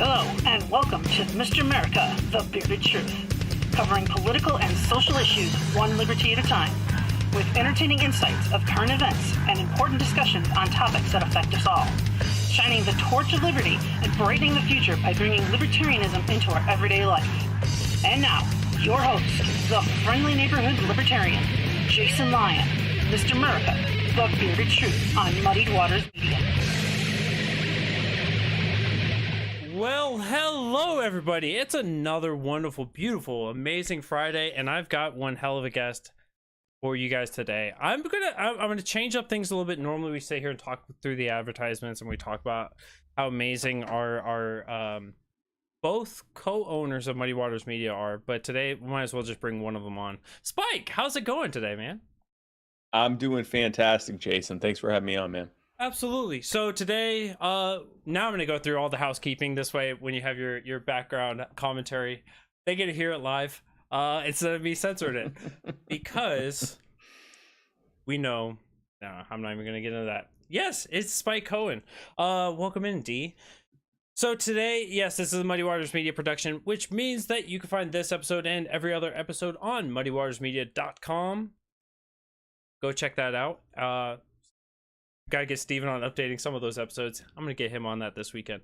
Hello, and welcome to Mr. America, the Bearded Truth, covering political and social issues one liberty at a time, with entertaining insights of current events and important discussions on topics that affect us all, shining the torch of liberty and brightening the future by bringing libertarianism into our everyday life. And now, your host, the friendly neighborhood libertarian, Jason Lyon, Mr. America, the Bearded Truth on Muddied Waters Media. Well, hello everybody. It's another wonderful, beautiful, amazing Friday, and I've got one hell of a guest for you guys today. I'm gonna change up things a little bit. Normally we sit here and talk through the advertisements and we talk about how amazing our both co-owners of Muddied Waters Media are, but today we might as well just bring one of them on. Spike, how's it going today, man? I'm doing fantastic, Jason. Thanks for having me on, man. Absolutely. So today, now I'm going to go through all the housekeeping. This way, when you have your background commentary, they get to hear it live instead of me censoring it. Because we know, no, I'm not even going to get into that. Yes, it's Spike Cohen. Welcome in, D. So today, yes, this is a Muddy Waters Media production, which means that you can find this episode and every other episode on muddywatersmedia.com. Go check that out. Gotta get Steven on updating some of those episodes. I'm gonna get him on that this weekend.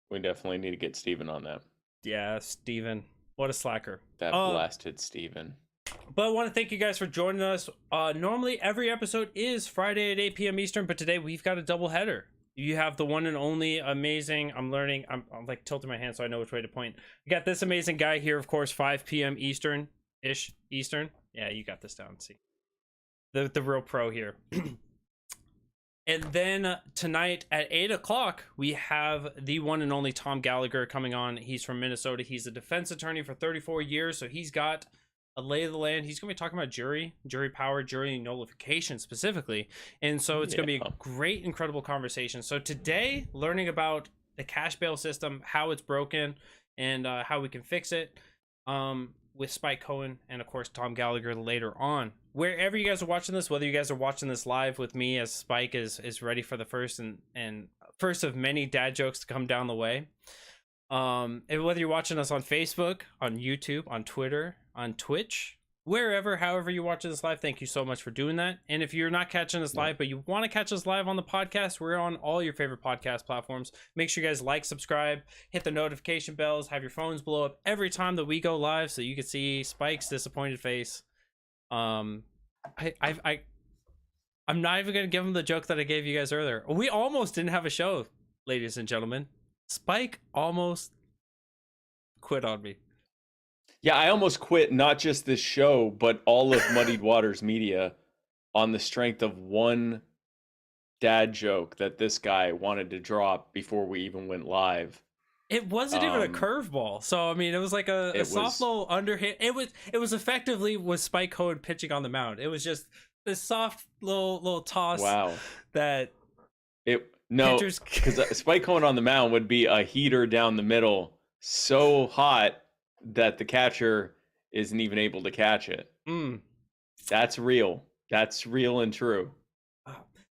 We definitely need to get Steven on that. Yeah, Steven. What a slacker. That blasted Steven. But I want to thank you guys for joining us. Normally, every episode is Friday at 8 p.m. Eastern, but today we've got a double header. You have the one and only amazing, I'm like tilting my hand so I know which way to point. You got this amazing guy here, of course, 5 p.m. Eastern-ish. Eastern? Yeah, you got this down. See. The real pro here. And then tonight at 8 o'clock, we have the one and only Tom Gallagher coming on. He's from Minnesota. He's a defense attorney for 34 years, so he's got a lay of the land. He's going to be talking about jury power, jury nullification specifically. And so it's going to be a great, incredible conversation. So today, learning about the cash bail system, how it's broken, and how we can fix it with Spike Cohen and, of course, Tom Gallagher later on. Wherever you guys are watching this, whether you guys are watching this live with me as Spike is ready for the first of many dad jokes to come down the way, and whether you're watching us on Facebook, on YouTube, on Twitter, on Twitch, wherever, however you're watching this live, thank you so much for doing that. And if you're not catching us live, but you want to catch us live on the podcast, we're on all your favorite podcast platforms. Make sure you guys like, subscribe, hit the notification bells, have your phones blow up every time that we go live so you can see Spike's disappointed face. I'm not even gonna give him the joke that I gave you guys earlier. We almost didn't have a show, ladies and gentlemen. Spike almost quit on me. Yeah, I almost quit not just this show, but all of Muddied Waters Media on the strength of one dad joke that this guy wanted to drop before we even went live. It wasn't even a curveball, so I mean, it was like a soft little underhand. It was effectively was Spike Cohen pitching on the mound. It was just this soft little toss. Wow. Pitchers... because Spike Cohen on the mound would be a heater down the middle, so hot that the catcher isn't even able to catch it. That's real. That's real and true.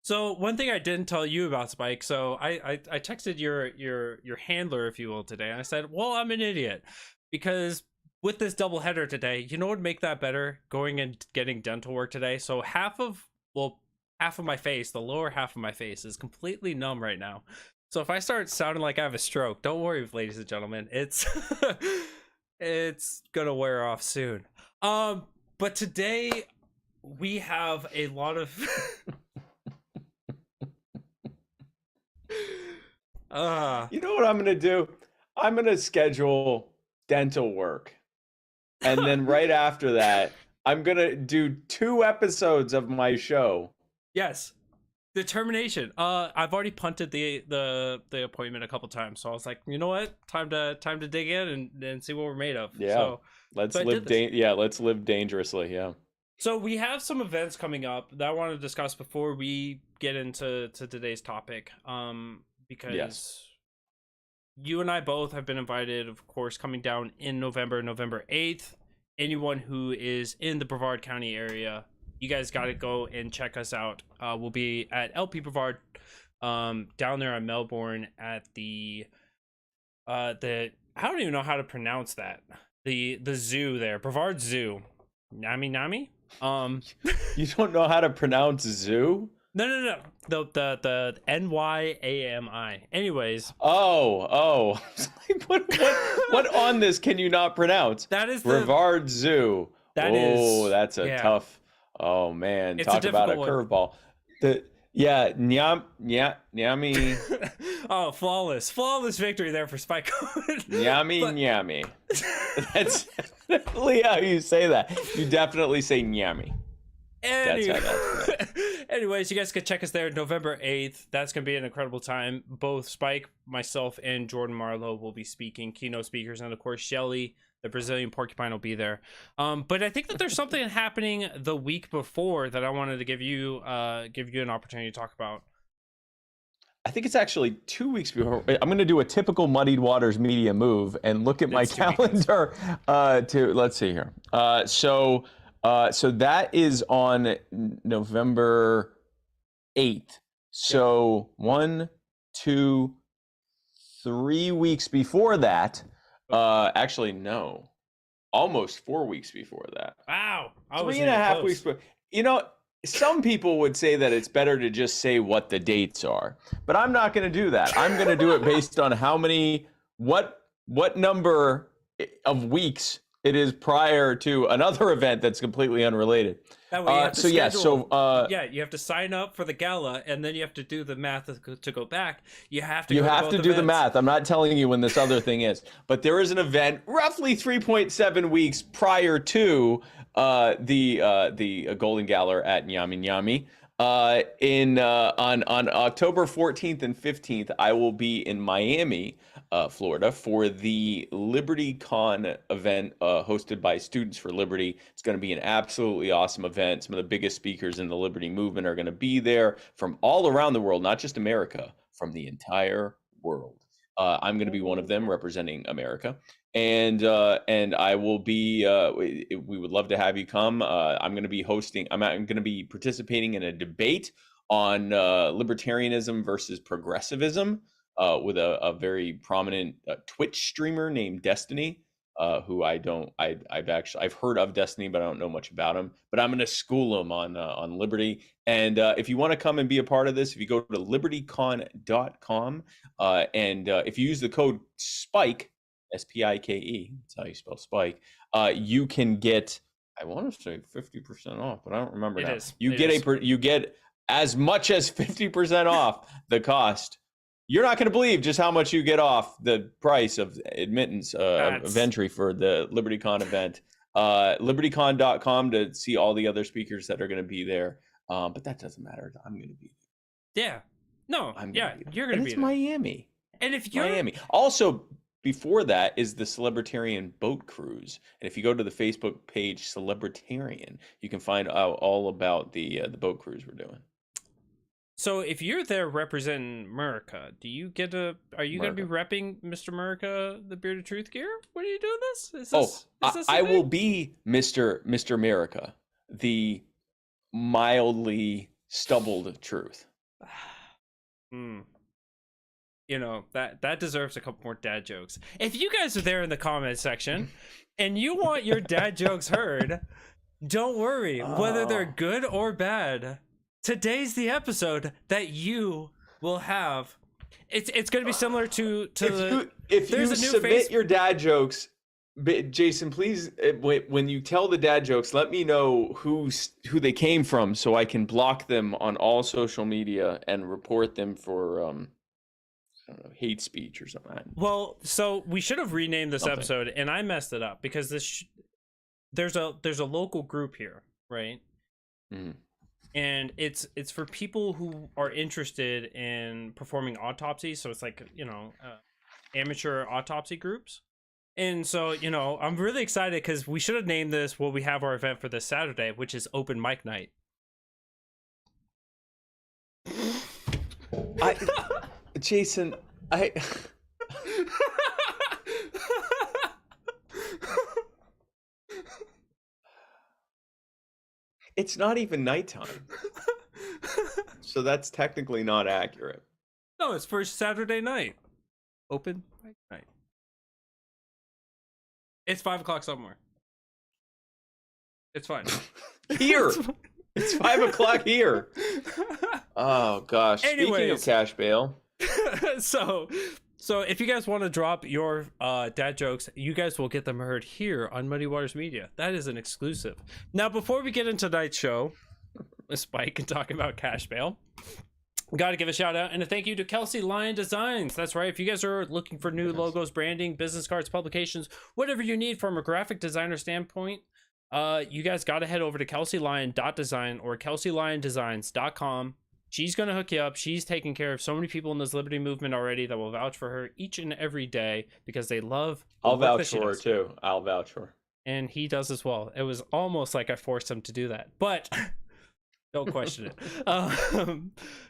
So one thing I didn't tell you about, Spike, so I texted your handler, if you will, today, and I said, well, I'm an idiot, because with this doubleheader today, you know what would make that better? Going and getting dental work today. So half of my face, the lower half of my face, is completely numb right now. So if I start sounding like I have a stroke, don't worry, ladies and gentlemen. It's it's gonna wear off soon. But today we have a lot of you know what I'm gonna do? I'm gonna schedule dental work, and then right after that, I'm gonna do 2 episodes of my show. Yes, determination. I've already punted the appointment a couple times, so I was like, you know what? Time to dig in and see what we're made of. Yeah, so, let's live dangerously. Yeah. So we have some events coming up that I want to discuss before we get into today's topic. Because you and I both have been invited, of course, coming down in November 8th. Anyone who is in the Brevard County area, you guys got to go and check us out. We'll be at LP Brevard down there in Melbourne at the the I don't even know how to pronounce that. The zoo there, Brevard Zoo, Nami. You don't know how to pronounce zoo? No. The NYAMI. Anyways. Oh. What on this can you not pronounce? That is Brevard Zoo. That's a tough. Oh man, it's talk about a curveball. Nyami. Oh, flawless victory there for Spike Cohen. Nyami. That's definitely how you say that. You definitely say nyami. That's how that's anyways, you guys can check us there November 8th. That's going to be an incredible time. Both Spike, myself, and Jordan Marlowe will be speaking, keynote speakers, and of course Shelly, the Brazilian porcupine, will be there. But I think that there's something happening the week before that I wanted to give you an opportunity to talk about. I think it's actually 2 weeks before. I'm going to do a typical Muddied Waters Media move and look at my calendar. Let's see here. So that is on November 8th. So 1, 2, 3 weeks before that. Actually, no. Almost 4 weeks before that. Wow. 3.5 weeks. Some people would say that it's better to just say what the dates are. But I'm not going to do that. I'm going to do it based on what number of weeks it is prior to another event that's completely unrelated. That way you have to you have to sign up for the gala, and then you have to do the math to go back. You have to do the math. I'm not telling you when this other thing is, but there is an event roughly 3.7 weeks prior to the Golden Gala at Nyami. On October 14th and 15th, I will be in Miami, Florida, for the LibertyCon event hosted by Students for Liberty. It's going to be an absolutely awesome event. Some of the biggest speakers in the Liberty movement are going to be there from all around the world, not just America, from the entire world. I'm going to be one of them representing America. And I will be. We would love to have you come. I'm going to be hosting. I'm going to be participating in a debate on libertarianism versus progressivism with a very prominent Twitch streamer named Destiny, who I've heard of Destiny, but I don't know much about him. But I'm going to school him on liberty. And if you want to come and be a part of this, if you go to libertycon.com and if you use the code SPIKE. SPIKE, that's how you spell Spike. You can get, I want to say 50% off, but I don't remember now. You get as much as 50% off the cost. You're not going to believe just how much you get off the price of admittance of entry for the LibertyCon event. Libertycon.com to see all the other speakers that are going to be there. But that doesn't matter. I'm going to be there. Yeah. No. You're going to be there. Miami. And if you're Miami. Also, before that is the Celebritarian boat cruise, and if you go to the Facebook page Celebritarian, you can find out all about the boat cruise we're doing. So if you're there representing America, are you going to be repping Mr. America, the Bearded Truth gear? When are you doing this? I will be Mr. America, the mildly stubbled truth. You know, that deserves a couple more dad jokes. If you guys are there in the comment section and you want your dad jokes heard, don't worry. Whether they're good or bad, today's the episode that you will have. It's going to be similar to if you submit your dad jokes, Jason, please, when you tell the dad jokes, let me know who they came from so I can block them on all social media and report them for I don't know, hate speech or something. Well, so we should have renamed this episode, and I messed it up because there's a local group here, right? Mm. And it's for people who are interested in performing autopsies. So it's like, amateur autopsy groups. And so, I'm really excited because we should have named this we have our event for this Saturday, which is open mic night. Jason, it's not even nighttime. So that's technically not accurate. No, it's for Saturday night. Open mic night. It's 5 o'clock somewhere. It's fine. Here. It's 5 o'clock here. Oh gosh. Speaking Anyways. of cash bail. So if you guys want to drop your dad jokes, you guys will get them heard here on Muddied Waters Media. That is an exclusive. Now, before we get into tonight's show, Spike and talking about cash bail, got to give a shout out and a thank you to Kelsey Lion Designs. That's right. If you guys are looking for new logos, branding, business cards, publications, whatever you need from a graphic designer standpoint, you guys got to head over to kelseylion.design or kelseylion.designs.com. She's going to hook you up. She's taking care of so many people in this liberty movement already that will vouch for her each and every day because they love the I'll work that vouch she for her does. too. I'll vouch for her. And he does as well. It was almost like I forced him to do that, but don't question it.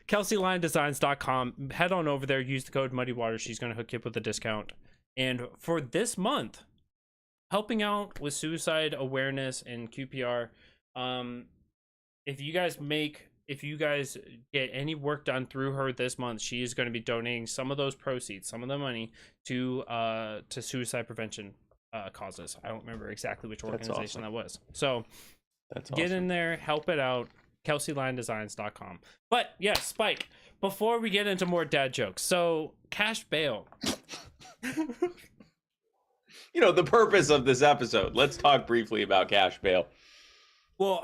KelseyLionDesigns.com. Head on over there. Use the code Muddy Waters. She's going to hook you up with a discount. And for this month, helping out with suicide awareness and QPR, if you guys get any work done through her this month, she is going to be donating some of those proceeds, some of the money to suicide prevention causes. I don't remember exactly which organization that was. So That's get awesome. in there, help it out. KelseyLionDesigns.com. But yes, Spike, before we get into more dad jokes, so cash bail. You know, the purpose of this episode. Let's talk briefly about cash bail. Well,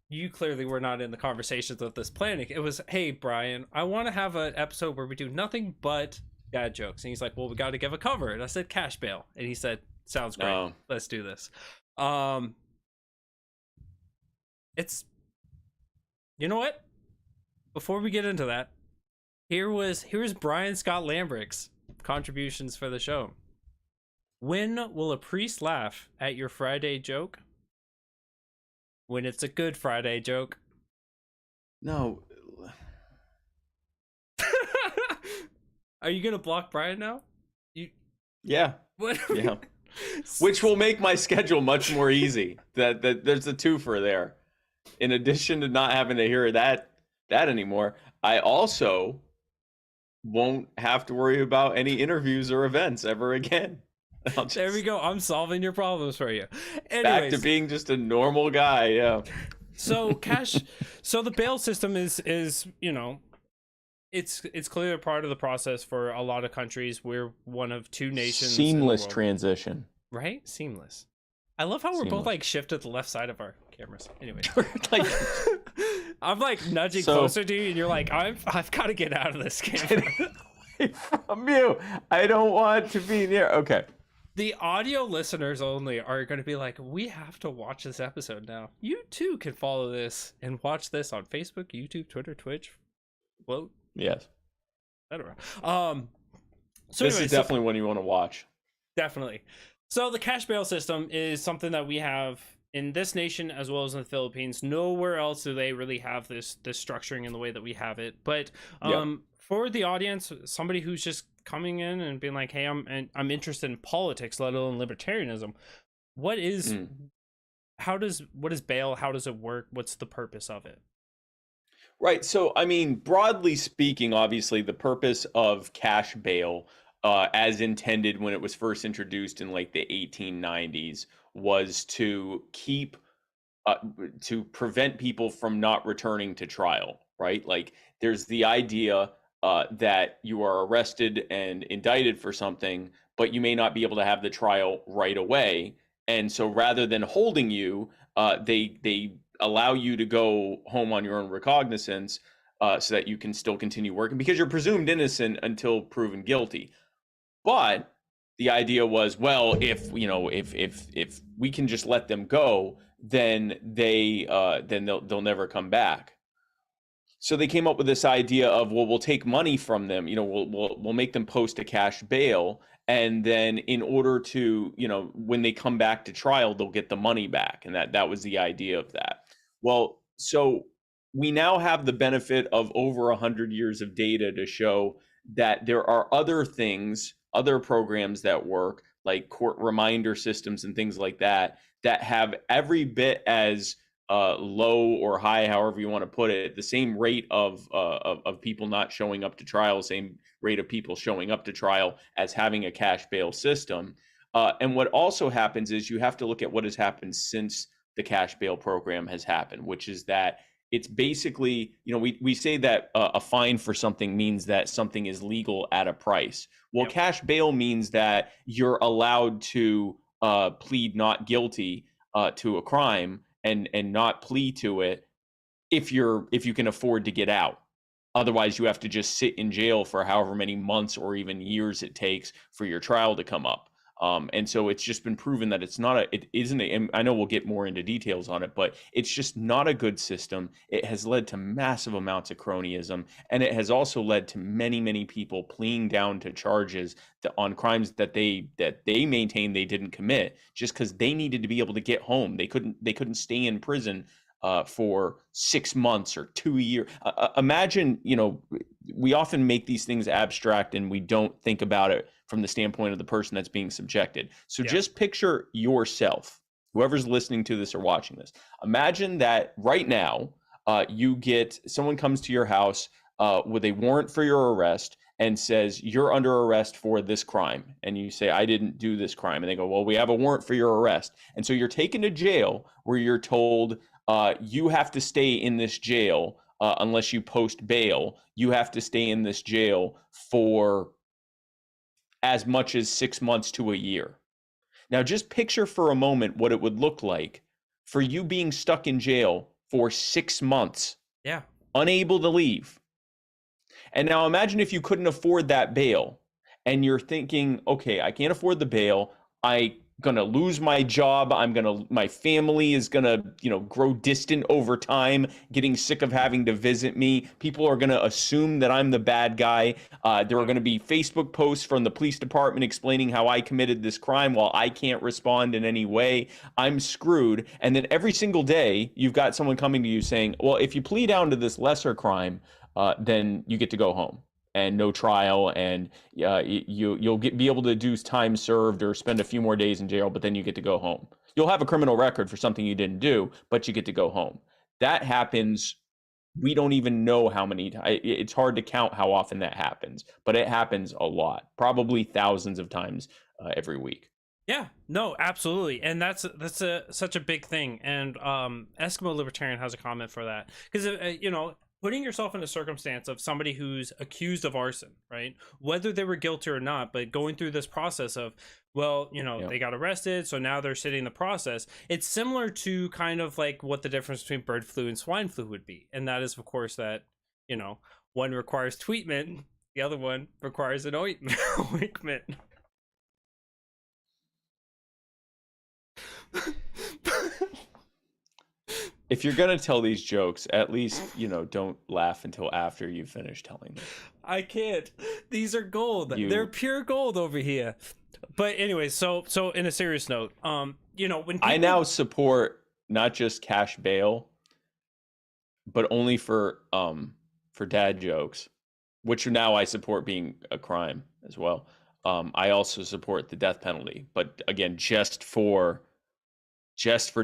you clearly were not in the conversations of this planning. It was, hey, Brian, I want to have an episode where we do nothing but dad jokes. And he's like, well, we got to give a cover. And I said, cash bail. And he said, sounds great. Oh. Let's do this. It's, you know what? Before we get into that, here's Brian Scott Lambrick's contributions for the show. When will a priest laugh at your Friday joke? When it's a good Friday joke. No. Are you gonna block Brian now? Yeah. What? Yeah. Which will make my schedule much more easy. That there's a twofer there. In addition to not having to hear that anymore, I also won't have to worry about any interviews or events ever again. There we go. I'm solving your problems for you. Back Anyways, to being just a normal guy. Yeah. so the bail system is it's clearly a part of the process for a lot of countries. We're one of two nations. Seamless in the world, transition. right? Seamless. I love how we're both Seamless. like shifted to the left side of our cameras. Anyway, Like, I'm like nudging So- closer to you, and you're like, I've got to get out of this camera. away from you. I don't want to be near. Okay. The audio listeners only are going to be like, we have to watch this episode now. You too can follow this and watch this on Facebook, YouTube, Twitter, Twitch, Float, Yes. etc. So this is definitely one you want to watch. Definitely. So the cash bail system is something that we have in this nation as well as in the Philippines. Nowhere else do they really have this structuring in the way that we have it. But for the audience, somebody who's just coming in and being like, hey, I'm interested in politics, let alone libertarianism. What is bail? How does it work? What's the purpose of it? Right. So, I mean, broadly speaking, obviously, the purpose of cash bail, as intended when it was first introduced in like the 1890s, was to keep, to prevent people from not returning to trial. Right. Like, there's the idea that you are arrested and indicted for something, but you may not be able to have the trial right away. And so rather than holding you, they allow you to go home on your own recognizance so that you can still continue working because you're presumed innocent until proven guilty. But the idea was, well, if we can just let them go, then they'll never come back. So they came up with this idea of, well, we'll take money from them, we'll make them post a cash bail, and then in order to, when they come back to trial, they'll get the money back, and that was the idea of that. Well, so we now have the benefit of over 100 years of data to show that there are other things, other programs that work, like court reminder systems and things like that, that have every bit as low or high, however you want to put it, the same rate of people not showing up to trial, same rate of people showing up to trial as having a cash bail system. And what also happens is you have to look at what has happened since the cash bail program has happened, which is that it's basically, we say that a fine for something means that something is legal at a price. Well, Yep. cash bail means that you're allowed to plead not guilty to a crime and not plea to it if you can afford to get out. Otherwise, you have to just sit in jail for however many months or even years it takes for your trial to come up. And so it's just been proven that it isn't, and I know we'll get more into details on it, but it's just not a good system. It has led to massive amounts of cronyism, and it has also led to many, many people pleading down to charges on crimes that they maintain they didn't commit just because they needed to be able to get home. They couldn't stay in prison for 6 months or 2 years. Imagine, we often make these things abstract and we don't think about it from the standpoint of the person that's being subjected. So just picture yourself, whoever's listening to this or watching this. Imagine that right now, someone comes to your house with a warrant for your arrest and says, you're under arrest for this crime. And you say, I didn't do this crime. And they go, well, we have a warrant for your arrest. And so you're taken to jail where you're told, you have to stay in this jail unless you post bail. You have to stay in this jail for as much as 6 months to a year. Now, just picture for a moment what it would look like for you being stuck in jail for 6 months, unable to leave. And now imagine if you couldn't afford that bail and you're thinking, okay, I can't afford the bail. I'm going to lose my job. My family is going to, grow distant over time, getting sick of having to visit me. People are going to assume that I'm the bad guy. There are going to be Facebook posts from the police department explaining how I committed this crime while I can't respond in any way. I'm screwed. And then every single day you've got someone coming to you saying, well, if you plead down to this lesser crime, then you get to go home and no trial, and you'll be able to do time served or spend a few more days in jail, but then you get to go home. You'll have a criminal record for something you didn't do, but you get to go home. That happens. We don't even know how many. It's hard to count how often that happens, but it happens a lot, probably thousands of times every week. Yeah, no, absolutely. And that's such a big thing. And Eskimo Libertarian has a comment for that. Because, putting yourself in a circumstance of somebody who's accused of arson, right? Whether they were guilty or not, but going through this process of, well, they got arrested, so now they're sitting the process. It's similar to kind of like what the difference between bird flu and swine flu would be. And that is, of course, that, one requires treatment, the other one requires an ointment. If you're gonna tell these jokes, at least don't laugh until after you finish telling them. I can't. These are gold. They're pure gold over here. But anyway, so in a serious note, when people... I now support not just cash bail, but only for dad jokes, which now I support being a crime as well. I also support the death penalty, but again, just for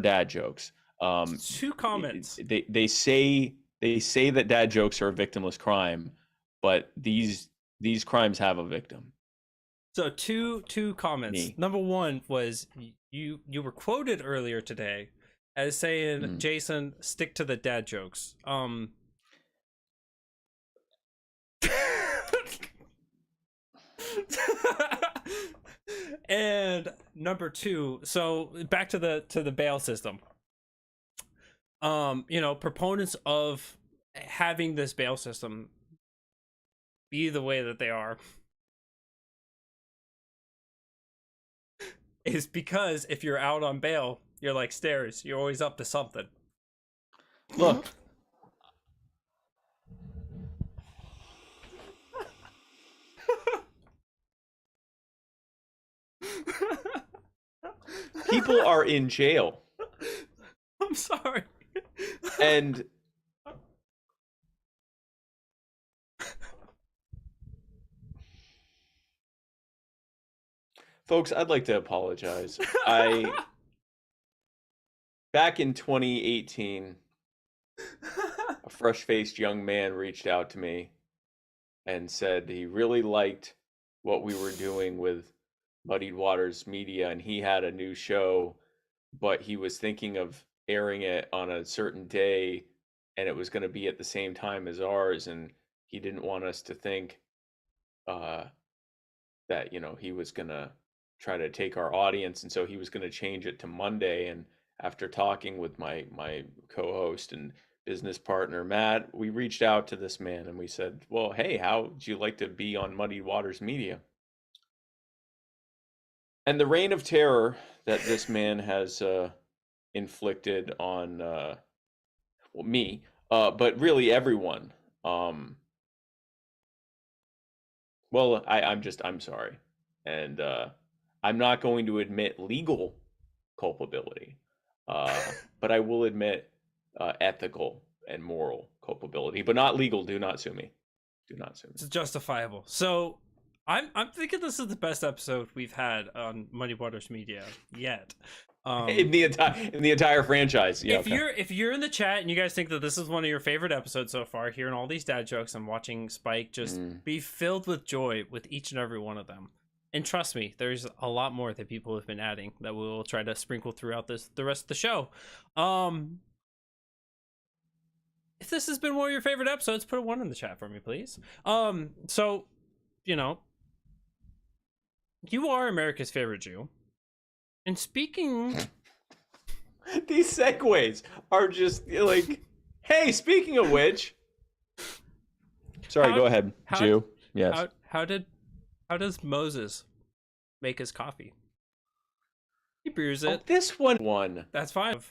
dad jokes. 2 comments. They say that dad jokes are a victimless crime, but these crimes have a victim. So two comments. Me. Number one was you were quoted earlier today as saying, Jason, stick to the dad jokes. And number 2, so back to the bail system. Proponents of having this bail system be the way that they are is because if you're out on bail, you're like stairs. You're always up to something. Look. People are in jail. I'm sorry. And folks, I'd like to apologize. Back in 2018, a fresh-faced young man reached out to me and said he really liked what we were doing with Muddied Waters Media, and he had a new show, but he was thinking of airing it on a certain day, and it was going to be at the same time as ours, and he didn't want us to think that he was going to try to take our audience, and so he was going to change it to Monday. And after talking with my co-host and business partner Matt, we reached out to this man and we said, well, hey, how would you like to be on Muddied Waters Media? And the reign of terror that this man has inflicted on me, but really everyone. Well, I'm sorry. And I'm not going to admit legal culpability, but I will admit ethical and moral culpability, but not legal. Do not sue me. Do not sue me. It's justifiable. So I'm thinking this is the best episode we've had on Muddied Waters Media yet. In the entire franchise. Yeah. If you're in the chat and you guys think that this is one of your favorite episodes so far, hearing all these dad jokes and watching Spike just be filled with joy with each and every one of them. And trust me, there's a lot more that people have been adding that we will try to sprinkle throughout the rest of the show. If this has been one of your favorite episodes, put a 1 in the chat for me, please. So, you are America's favorite Jew. And speaking... These segues are just like, hey, speaking of which... Sorry, go ahead, Jew. Yes. How does Moses make his coffee? He brews it. Oh, this one. That's fine. Did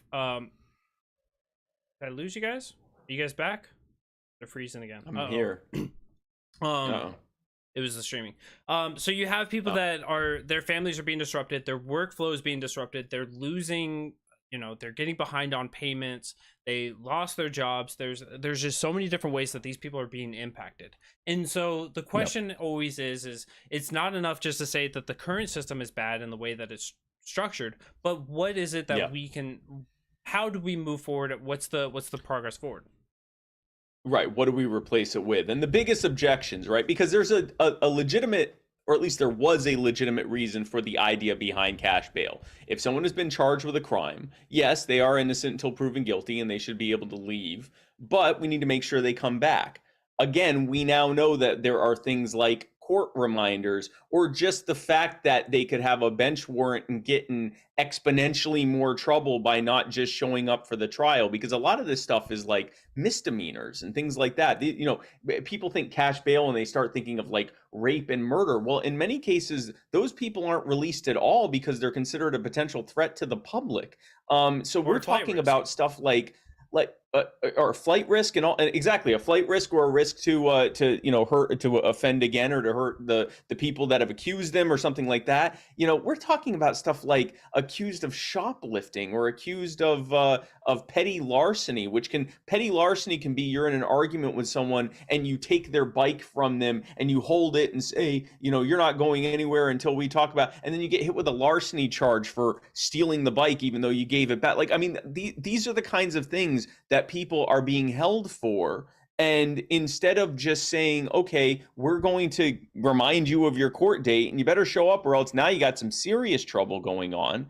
I lose you guys? Are you guys back? They're freezing again. I'm here. It was the streaming. So you have people that their families are being disrupted, their workflow is being disrupted, they're losing, they're getting behind on payments, they lost their jobs. There's just so many different ways that these people are being impacted. And so the question always is it's not enough just to say that the current system is bad in the way that it's structured, but what is it that we can, how do we move forward? What's the progress forward? Right. What do we replace it with? And the biggest objections, right? Because there's a legitimate, or at least there was a legitimate reason for the idea behind cash bail. If someone has been charged with a crime, yes, they are innocent until proven guilty and they should be able to leave, but we need to make sure they come back. Again, we now know that there are things like court reminders, or just the fact that they could have a bench warrant and get in exponentially more trouble by not just showing up for the trial, because a lot of this stuff is like misdemeanors and things like that. People think cash bail and they start thinking of like rape and murder. Well, in many cases, those people aren't released at all because they're considered a potential threat to the public. So we're talking about stuff like or flight risk and all. Exactly, a flight risk or a risk to hurt, to offend again, or to hurt the people that have accused them or something like that. We're talking about stuff like accused of shoplifting or accused of petty larceny, petty larceny can be you're in an argument with someone and you take their bike from them and you hold it and say, you're not going anywhere until we talk about, and then you get hit with a larceny charge for stealing the bike even though you gave it back. These are the kinds of things that people are being held for. And instead of just saying, okay, we're going to remind you of your court date and you better show up or else now you got some serious trouble going on.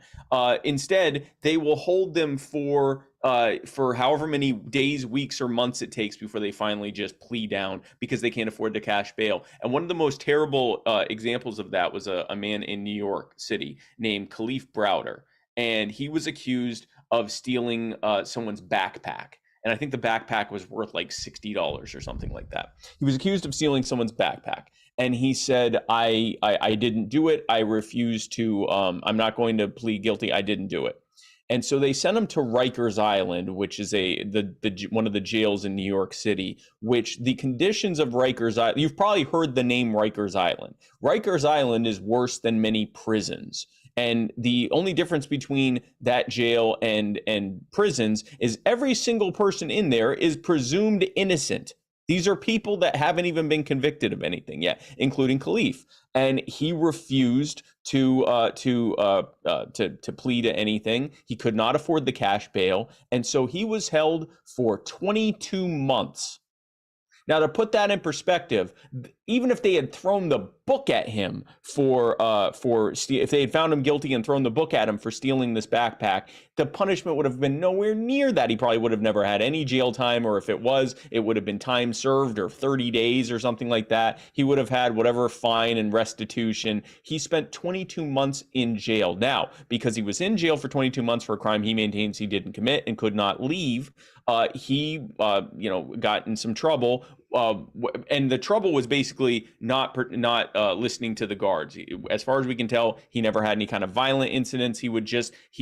Instead, they will hold them for however many days, weeks, or months it takes before they finally just plea down because they can't afford the cash bail. And one of the most terrible examples of that was a man in New York City named Khalif Browder. And he was accused of stealing someone's backpack. And I think the backpack was worth like $60 or something like that. He was accused of stealing someone's backpack. And he said, I didn't do it. I refuse to, I'm not going to plead guilty. I didn't do it. And so they sent him to Rikers Island, which is one of the jails in New York City, which the conditions of Rikers Island, you've probably heard the name Rikers Island. Rikers Island is worse than many prisons. And the only difference between that jail and prisons is every single person in there is presumed innocent. These are people that haven't even been convicted of anything yet, including Khalif. And he refused to plead to anything. He could not afford the cash bail. And so he was held for 22 months Now, to put that in perspective, even if they had thrown the book at him if they had found him guilty and thrown the book at him for stealing this backpack, the punishment would have been nowhere near that. He probably would have never had any jail time, or if it was, it would have been time served or 30 days or something like that. He would have had whatever fine and restitution. He spent 22 months in jail. Now, because he was in jail for 22 months for a crime he maintains he didn't commit and could not leave, he got in some trouble. And the trouble was basically not listening to the guards. As far as we can tell, he never had any kind of violent incidents. He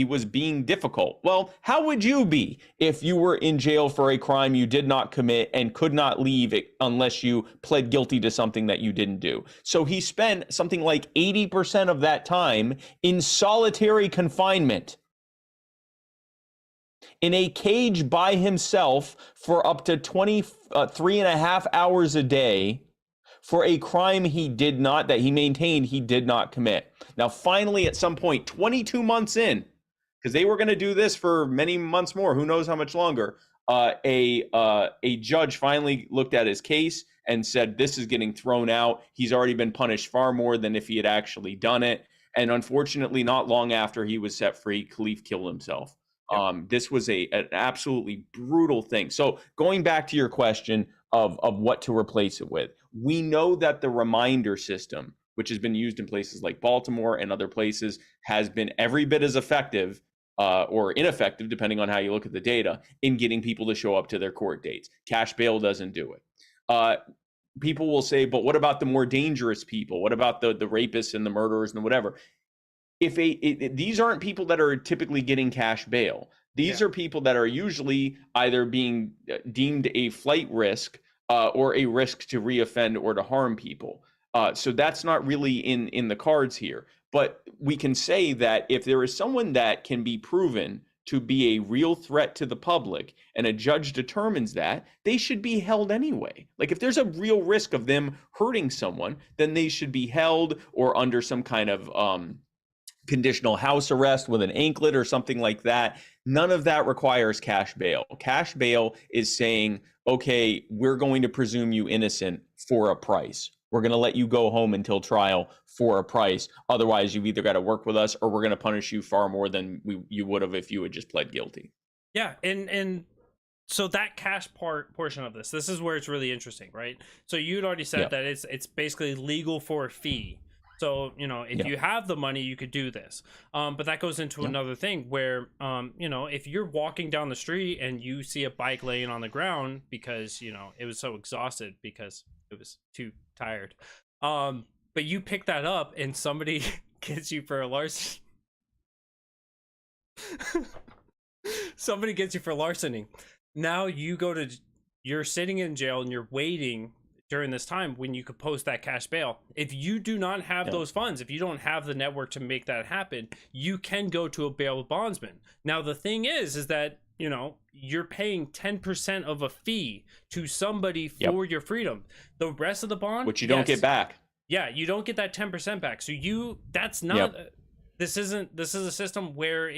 was being difficult. Well, how would you be if you were in jail for a crime you did not commit and could not leave unless you pled guilty to something that you didn't do? So he spent something like 80% of that time in solitary confinement, in a cage by himself for up to 23.5 hours a day for a crime that he maintained he did not commit. Now, finally, at some point, 22 months in, because they were going to do this for many months more, who knows how much longer, a judge finally looked at his case and said, this is getting thrown out. He's already been punished far more than if he had actually done it. And unfortunately, not long after he was set free, Khalif killed himself. This was an absolutely brutal thing. So going back to your question of what to replace it with, we know that the reminder system, which has been used in places like Baltimore and other places, has been every bit as effective or ineffective, depending on how you look at the data, in getting people to show up to their court dates. Cash bail doesn't do it. People will say, but what about the more dangerous people? What about the rapists and the murderers and whatever? These aren't people that are typically getting cash bail. These are people that are usually either being deemed a flight risk or a risk to reoffend or to harm people. So that's not really in the cards here. But we can say that if there is someone that can be proven to be a real threat to the public and a judge determines that, they should be held anyway. Like if there's a real risk of them hurting someone, then they should be held or under some kind of conditional house arrest with an anklet or something like that. None of that requires cash bail. Cash bail is saying, okay, we're going to presume you innocent for a price. We're going to let you go home until trial for a price. Otherwise, you've either got to work with us or we're going to punish you far more than you would have if you had just pled guilty. Yeah, and so that cash portion of this is where it's really interesting, right? So you'd already said that it's basically legal for a fee. So, if you have the money, you could do this. But that goes into another thing where, if you're walking down the street and you see a bike laying on the ground because, it was so exhausted because it was too tired. But you pick that up and somebody gets you for a larceny. Somebody gets you for larceny. Now you're sitting in jail and you're waiting during this time when you could post that cash bail. If you do not have those funds, if you don't have the network to make that happen, you can go to a bail bondsman. Now the thing is that you're paying 10% of a fee to somebody for your freedom. The rest of the bond, which you don't get back. Yeah, you don't get that 10% back. So that's not this is a system where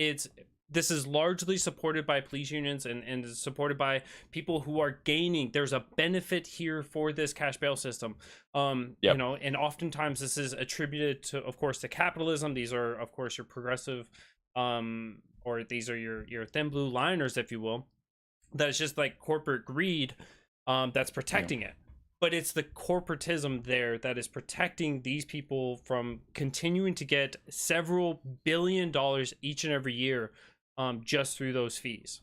this is largely supported by police unions and is supported by people who are gaining. There's a benefit here for this cash bail system. And oftentimes this is attributed to, of course, to capitalism. These are, of course, your progressive, or these are your thin blue liners, if you will. That is just like corporate greed that's protecting it. But it's the corporatism there that is protecting these people from continuing to get several $billion each and every year just through those fees.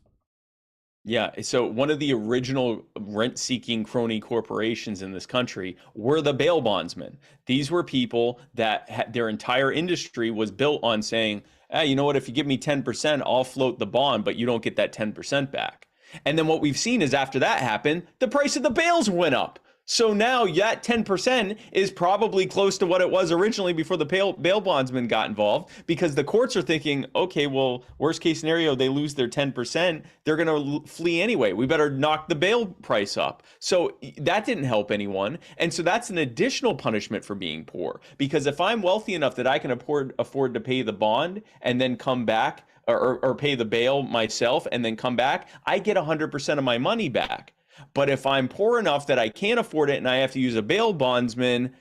Yeah, so one of the original rent-seeking crony corporations in this country were the bail bondsmen. These were people that their entire industry was built on saying, hey, you know what, if you give me 10%, I'll float the bond, but you don't get that 10% back. And then what we've seen is after that happened, the price of the bails went up. So now that 10% is probably close to what it was originally before the bail bondsmen got involved, because the courts are thinking, okay, well, worst case scenario, they lose their 10%. They're going to flee anyway. We better knock the bail price up. So that didn't help anyone. And so that's an additional punishment for being poor, because if I'm wealthy enough that I can afford to pay the bond and then come back or pay the bail myself and then come back, I get 100% of my money back. But if I'm poor enough that I can't afford it and I have to use a bail bondsman,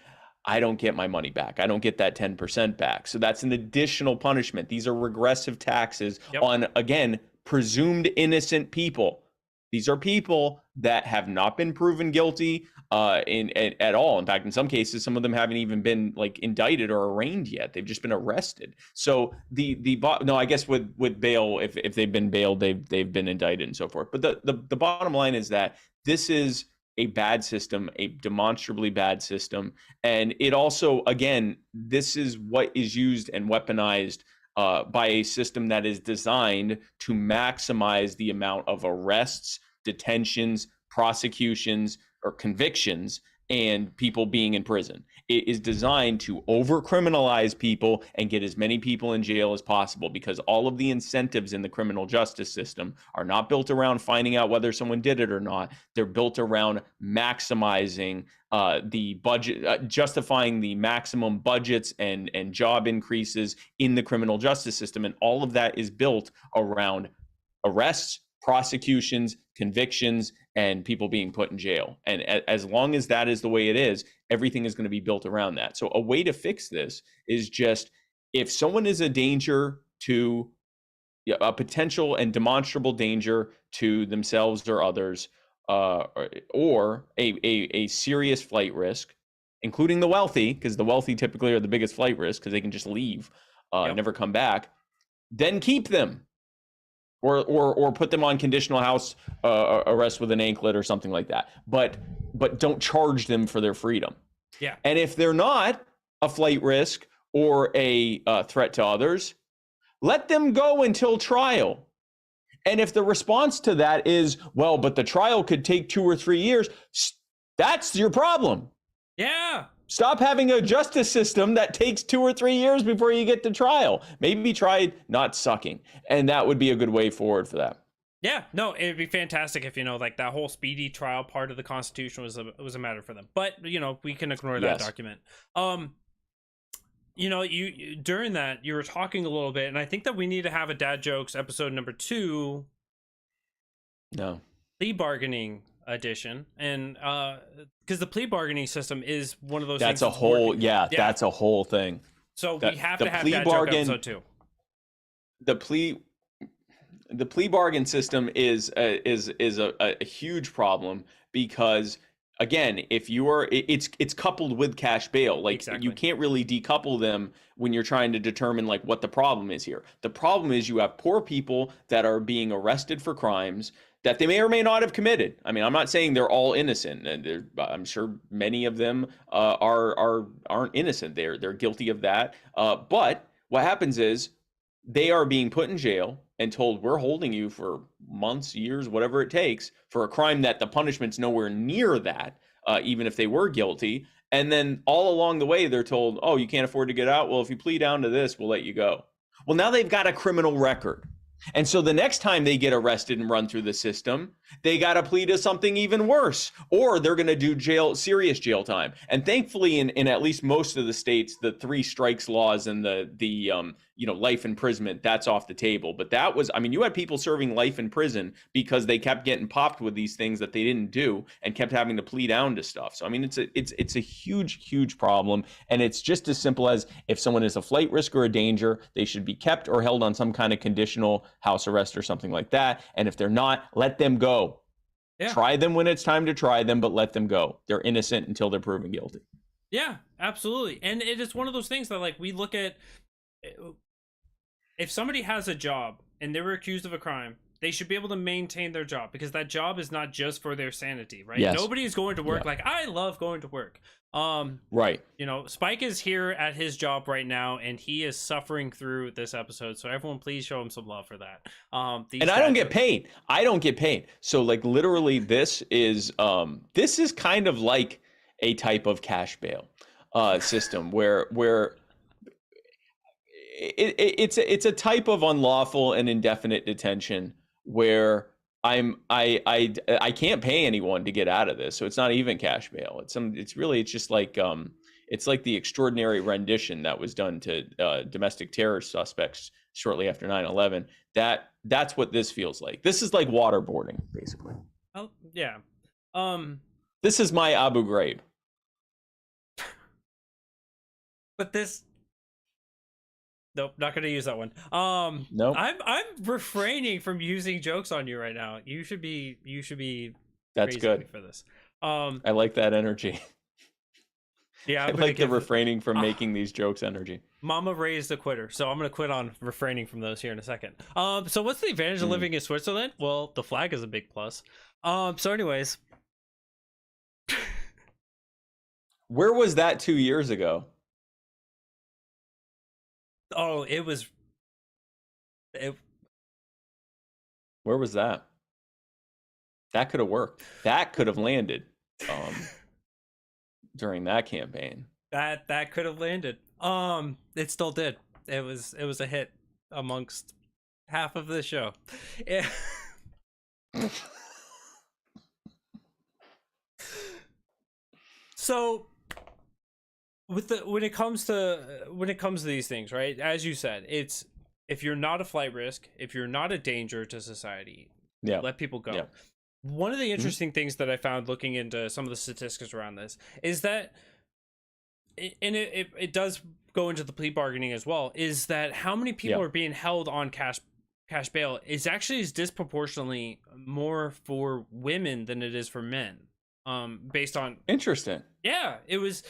I don't get my money back. I don't get that 10% back. So that's an additional punishment. These are regressive taxes on, again, presumed innocent people. These are people that have not been proven guilty at all. In fact, in some cases, some of them haven't even been like indicted or arraigned yet. They've just been arrested. So no, I guess with bail, if they've been bailed, they've been indicted and so forth. But the bottom line is that this is a bad system, a demonstrably bad system. And it also, again, this is what is used and weaponized by a system that is designed to maximize the amount of arrests, detentions, prosecutions, or convictions, and people being in prison. It is designed to over-criminalize people and get as many people in jail as possible, because all of the incentives in the criminal justice system are not built around finding out whether someone did it or not. They're built around maximizing the budget, justifying the maximum budgets and job increases in the criminal justice system. And all of that is built around arrests, prosecutions, convictions, and people being put in jail. And as long as that is the way it is, everything is going to be built around that. So a way to fix this is just, if someone is a danger to a potential and demonstrable danger to themselves or others, or a serious flight risk, including the wealthy, because the wealthy typically are the biggest flight risk because they can just leave, never come back, then keep them. Or put them on conditional house arrest with an anklet or something like that. But don't charge them for their freedom. Yeah. And if they're not a flight risk or a threat to others, let them go until trial. And if the response to that is, well, but the trial could take 2 or 3 years, that's your problem. Yeah. Stop having a justice system that takes 2 or 3 years before you get to trial. Maybe try not sucking. And that would be a good way forward for that. Yeah, no, it'd be fantastic if, like that whole speedy trial part of the Constitution was a matter for them. But, we can ignore that document. You during that, you were talking a little bit, and I think that we need to have a Dad Jokes episode number 2. No. Plea bargaining edition. And because the plea bargaining system is one of those things. That's a whole, that's a whole thing. So we have to have Dad Joke episode 2. The plea bargain system is a huge problem, because again, if you are, it's coupled with cash bail. Like, exactly. You can't really decouple them when you're trying to determine like what the problem is here. The problem is you have poor people that are being arrested for crimes that they may or may not have committed. I mean, I'm not saying they're all innocent, and I'm sure many of them aren't innocent. They're guilty of that. But what happens is they are being put in jail and told, we're holding you for months, years, whatever it takes, for a crime that the punishment's nowhere near that, even if they were guilty. And then all along the way, they're told, oh, you can't afford to get out? Well, if you plead down to this, we'll let you go. Well, now they've got a criminal record. And so the next time they get arrested and run through the system, they got to plead to something even worse, or they're going to do serious jail time. And thankfully, in at least most of the states, the 3 strikes laws and the life imprisonment, that's off the table. But that was, I mean, you had people serving life in prison because they kept getting popped with these things that they didn't do and kept having to plead down to stuff. So I mean, it's a huge problem, and it's just as simple as, if someone is a flight risk or a danger, they should be kept or held on some kind of conditional house arrest or something like that. And if they're not, let them go. Yeah. Try them when it's time to try them, but let them go. They're innocent until they're proven guilty. Yeah, absolutely. And it is one of those things that, like, we look at, if somebody has a job and they were accused of a crime, they should be able to maintain their job, because that job is not just for their sanity, right? Yes. Nobody is going to work like, I love going to work. Right. Spike is here at his job right now, and he is suffering through this episode. So everyone, please show him some love for that. And I don't get paid. So like, literally, this is kind of like a type of cash bail system where it's a type of unlawful and indefinite detention where I can't pay anyone to get out of this. So it's not even cash bail. It's just like it's like the extraordinary rendition that was done to domestic terror suspects shortly after 9/11. That's what this feels like. This is like waterboarding, basically. Oh, yeah. This is my Abu Ghraib. But this, nope, not gonna use that one. Nope. I'm refraining from using jokes on you right now. You should be That's praising good me for this. I like that energy. Yeah, I like the refraining from making these jokes energy. Mama raised a quitter, so I'm gonna quit on refraining from those here in a second. So what's the advantage of living in Switzerland? Well, the flag is a big plus. So anyways, where was that 2 years ago? Oh, Where was that? That could have worked. That could have landed during that campaign. That could have landed. It still did. It was a hit amongst half of the show. Yeah. So when it comes to these things, right? As you said, it's if you're not a flight risk, if you're not a danger to society, let people go. Yeah. One of the interesting things that I found looking into some of the statistics around this is that, and it does go into the plea bargaining as well, is that how many people are being held on cash bail is disproportionately more for women than it is for men. Based on interesting. Yeah, it was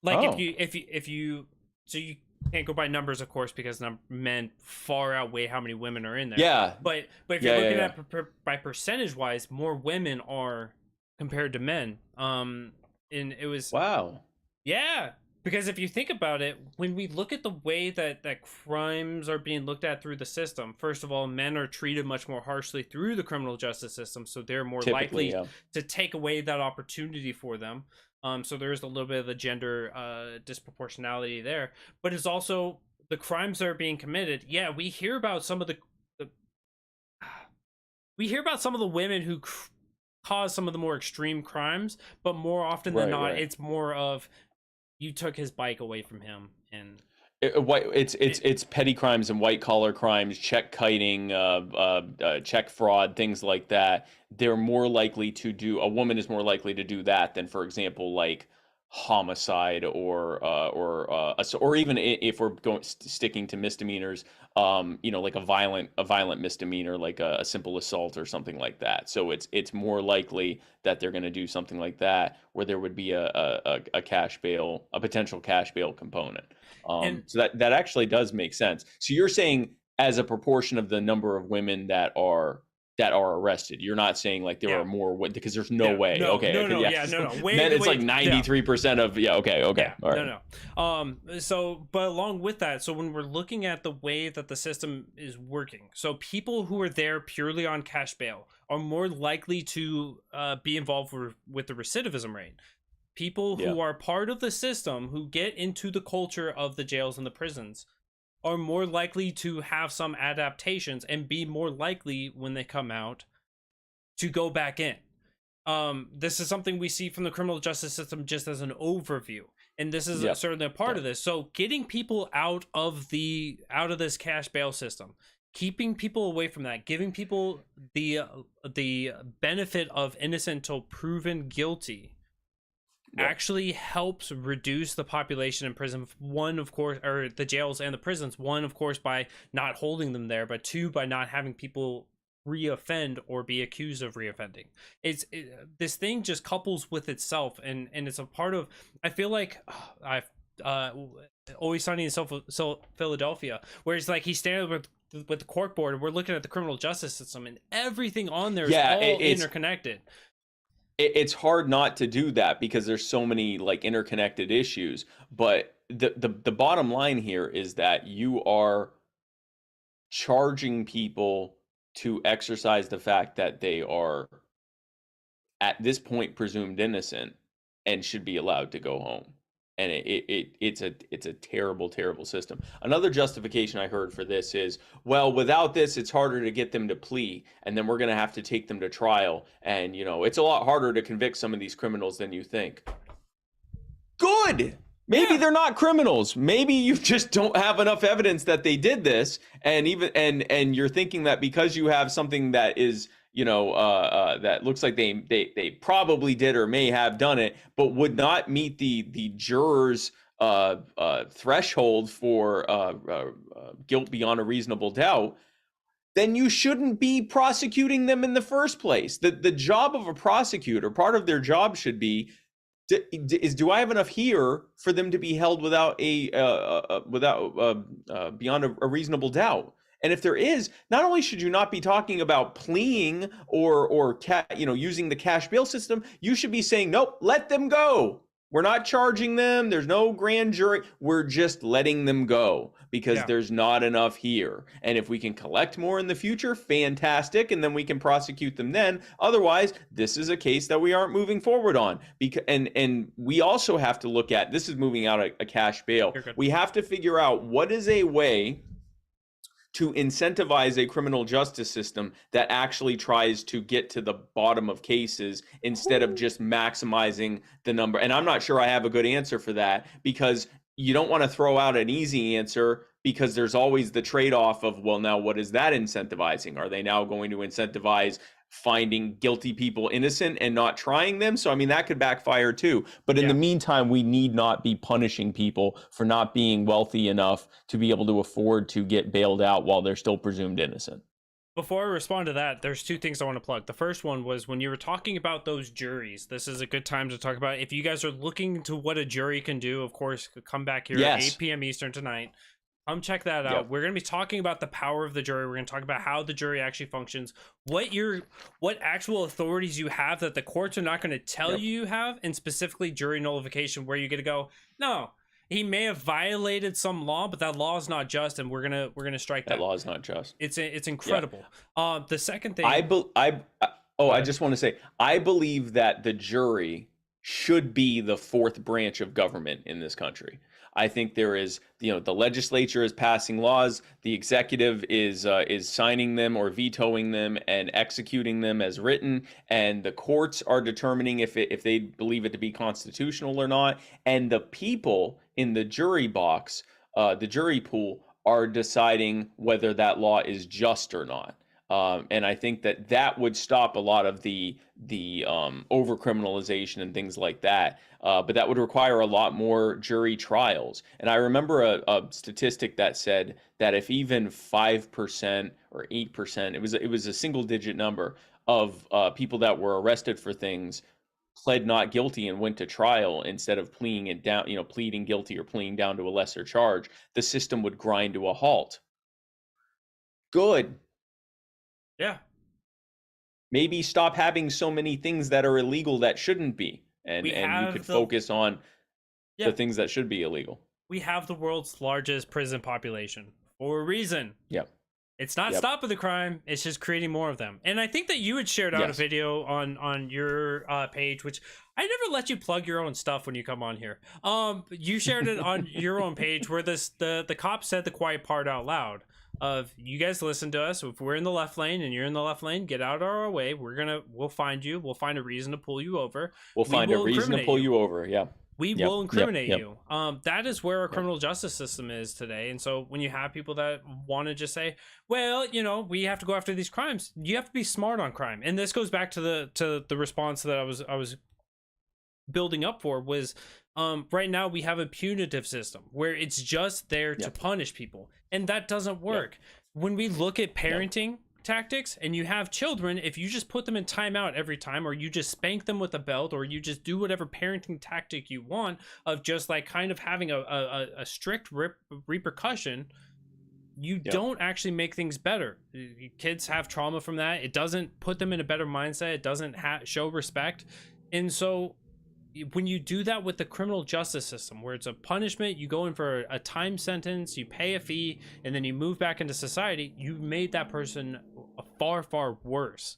like if you so you can't go by numbers, of course, because men far outweigh how many women are in there. Yeah, but if you're looking at by percentage wise, more women are compared to men. And it was yeah, because if you think about it, when we look at the way that crimes are being looked at through the system, first of all, men are treated much more harshly through the criminal justice system, so they're more likely to take away that opportunity for them. So there is a little bit of the gender disproportionality there, but it's also the crimes that are being committed. Yeah, we hear about some of the women who cause some of the more extreme crimes, but more often than not, it's more of you took his bike away from him, and it's petty crimes and white collar crimes, check kiting, check fraud, things like that. They're more likely to do. A woman is more likely to do that than, for example, like homicide or even if we're sticking to misdemeanors, like a violent misdemeanor, like a simple assault or something like that. So it's more likely that they're going to do something like that, where there would be a potential cash bail component. So that actually does make sense. So you're saying as a proportion of the number of women that are arrested, you're not saying like there are more, because there's no way. No. Men, it's like 93% of all right. So but along with that, so when we're looking at the way that the system is working, so people who are there purely on cash bail are more likely to be involved with the recidivism rate. People who are part of the system, who get into the culture of the jails and the prisons, are more likely to have some adaptations and be more likely when they come out to go back in. This is something we see from the criminal justice system just as an overview, and this is certainly a part of this. So getting people out of this cash bail system, keeping people away from that, giving people the benefit of innocent till proven guilty, actually helps reduce the population in prison. One, of course, or the jails and the prisons. One, of course, by not holding them there, but two, by not having people reoffend or be accused of reoffending. This thing just couples with itself, and it's a part of. I feel like I've Always Sunny in Philadelphia, where it's like he's standing with the court board, and we're looking at the criminal justice system, and everything on there is all interconnected. It's hard not to do that because there's so many like interconnected issues. But the bottom line here is that you are charging people to exercise the fact that they are at this point presumed innocent and should be allowed to go home. And it's a terrible, terrible system. Another justification I heard for this is, well, without this, it's harder to get them to plea, and then we're going to have to take them to trial. And, it's a lot harder to convict some of these criminals than you think. Good. Maybe they're not criminals. Maybe you just don't have enough evidence that they did this. And you're thinking that because you have something that is, that looks like they probably did or may have done it, but would not meet the jurors' threshold for guilt beyond a reasonable doubt, then you shouldn't be prosecuting them in the first place. The job of a prosecutor, part of their job should be do I have enough here for them to be held without beyond a reasonable doubt? And if there is, not only should you not be talking about pleaing or using the cash bail system, you should be saying, nope, let them go. We're not charging them. There's no grand jury. We're just letting them go because there's not enough here. And if we can collect more in the future, fantastic. And then we can prosecute them then. Otherwise, this is a case that we aren't moving forward on. And we also have to look at, this is moving out a cash bail. We have to figure out what is a way to incentivize a criminal justice system that actually tries to get to the bottom of cases instead of just maximizing the number. And I'm not sure I have a good answer for that, because you don't want to throw out an easy answer, because there's always the trade-off of, well, now what is that incentivizing? Are they now going to incentivize finding guilty people innocent and not trying them? So, I mean, that could backfire too. But in the meantime, we need not be punishing people for not being wealthy enough to be able to afford to get bailed out while they're still presumed innocent. Before I respond to that, there's two things I want to plug. The first one was when you were talking about those juries. This is a good time to talk about, if you guys are looking to what a jury can do, of course, come back here at 8 p.m. Eastern tonight. Check that out. We're going to be talking about the power of the jury. We're going to talk about how the jury actually functions, what actual authorities you have that the courts are not going to tell you have, and specifically jury nullification, where you get to go, no, he may have violated some law, but that law is not just, and we're gonna strike that. That law is not just. It's incredible. The second thing, I just want to say, I believe that the jury should be the fourth branch of government in this country. I think there is, the legislature is passing laws, the executive is signing them or vetoing them and executing them as written, and the courts are determining if they believe it to be constitutional or not, and the people in the jury box, the jury pool, are deciding whether that law is just or not. And I think that would stop a lot of the over-criminalization and things like that. But that would require a lot more jury trials. And I remember a statistic that said that if even 5% or 8%, it was a single-digit number of people that were arrested for things pled not guilty and went to trial instead of pleading guilty or pleading down to a lesser charge, the system would grind to a halt. Good. Yeah. Maybe stop having so many things that are illegal that shouldn't be. And you could focus on the things that should be illegal. We have the world's largest prison population for a reason. Yep. It's not stopping the crime. It's just creating more of them. And I think that you had shared out a video on your page, which I never let you plug your own stuff when you come on here. You shared it on your own page where the cop said the quiet part out loud. Of you guys listen to us. If we're in the left lane and you're in the left lane, get out of our way. We'll find you. We'll find a reason to pull you over. We'll find a reason to pull you over. Yeah. We will incriminate you. That is where our criminal justice system is today. And so when you have people that want to just say, well, we have to go after these crimes, you have to be smart on crime. And this goes back to the response that I was building up for was, right now we have a punitive system where it's just there to punish people, and that doesn't work. When we look at parenting tactics and you have children, if you just put them in timeout every time, or you just spank them with a belt, or you just do whatever parenting tactic you want of just like kind of having a strict repercussion, you don't actually make things better. Kids have trauma from that. It doesn't put them in a better mindset. It doesn't show respect. And so when you do that with the criminal justice system, where it's a punishment, you go in for a time sentence, you pay a fee, and then you move back into society, you made that person far, far worse.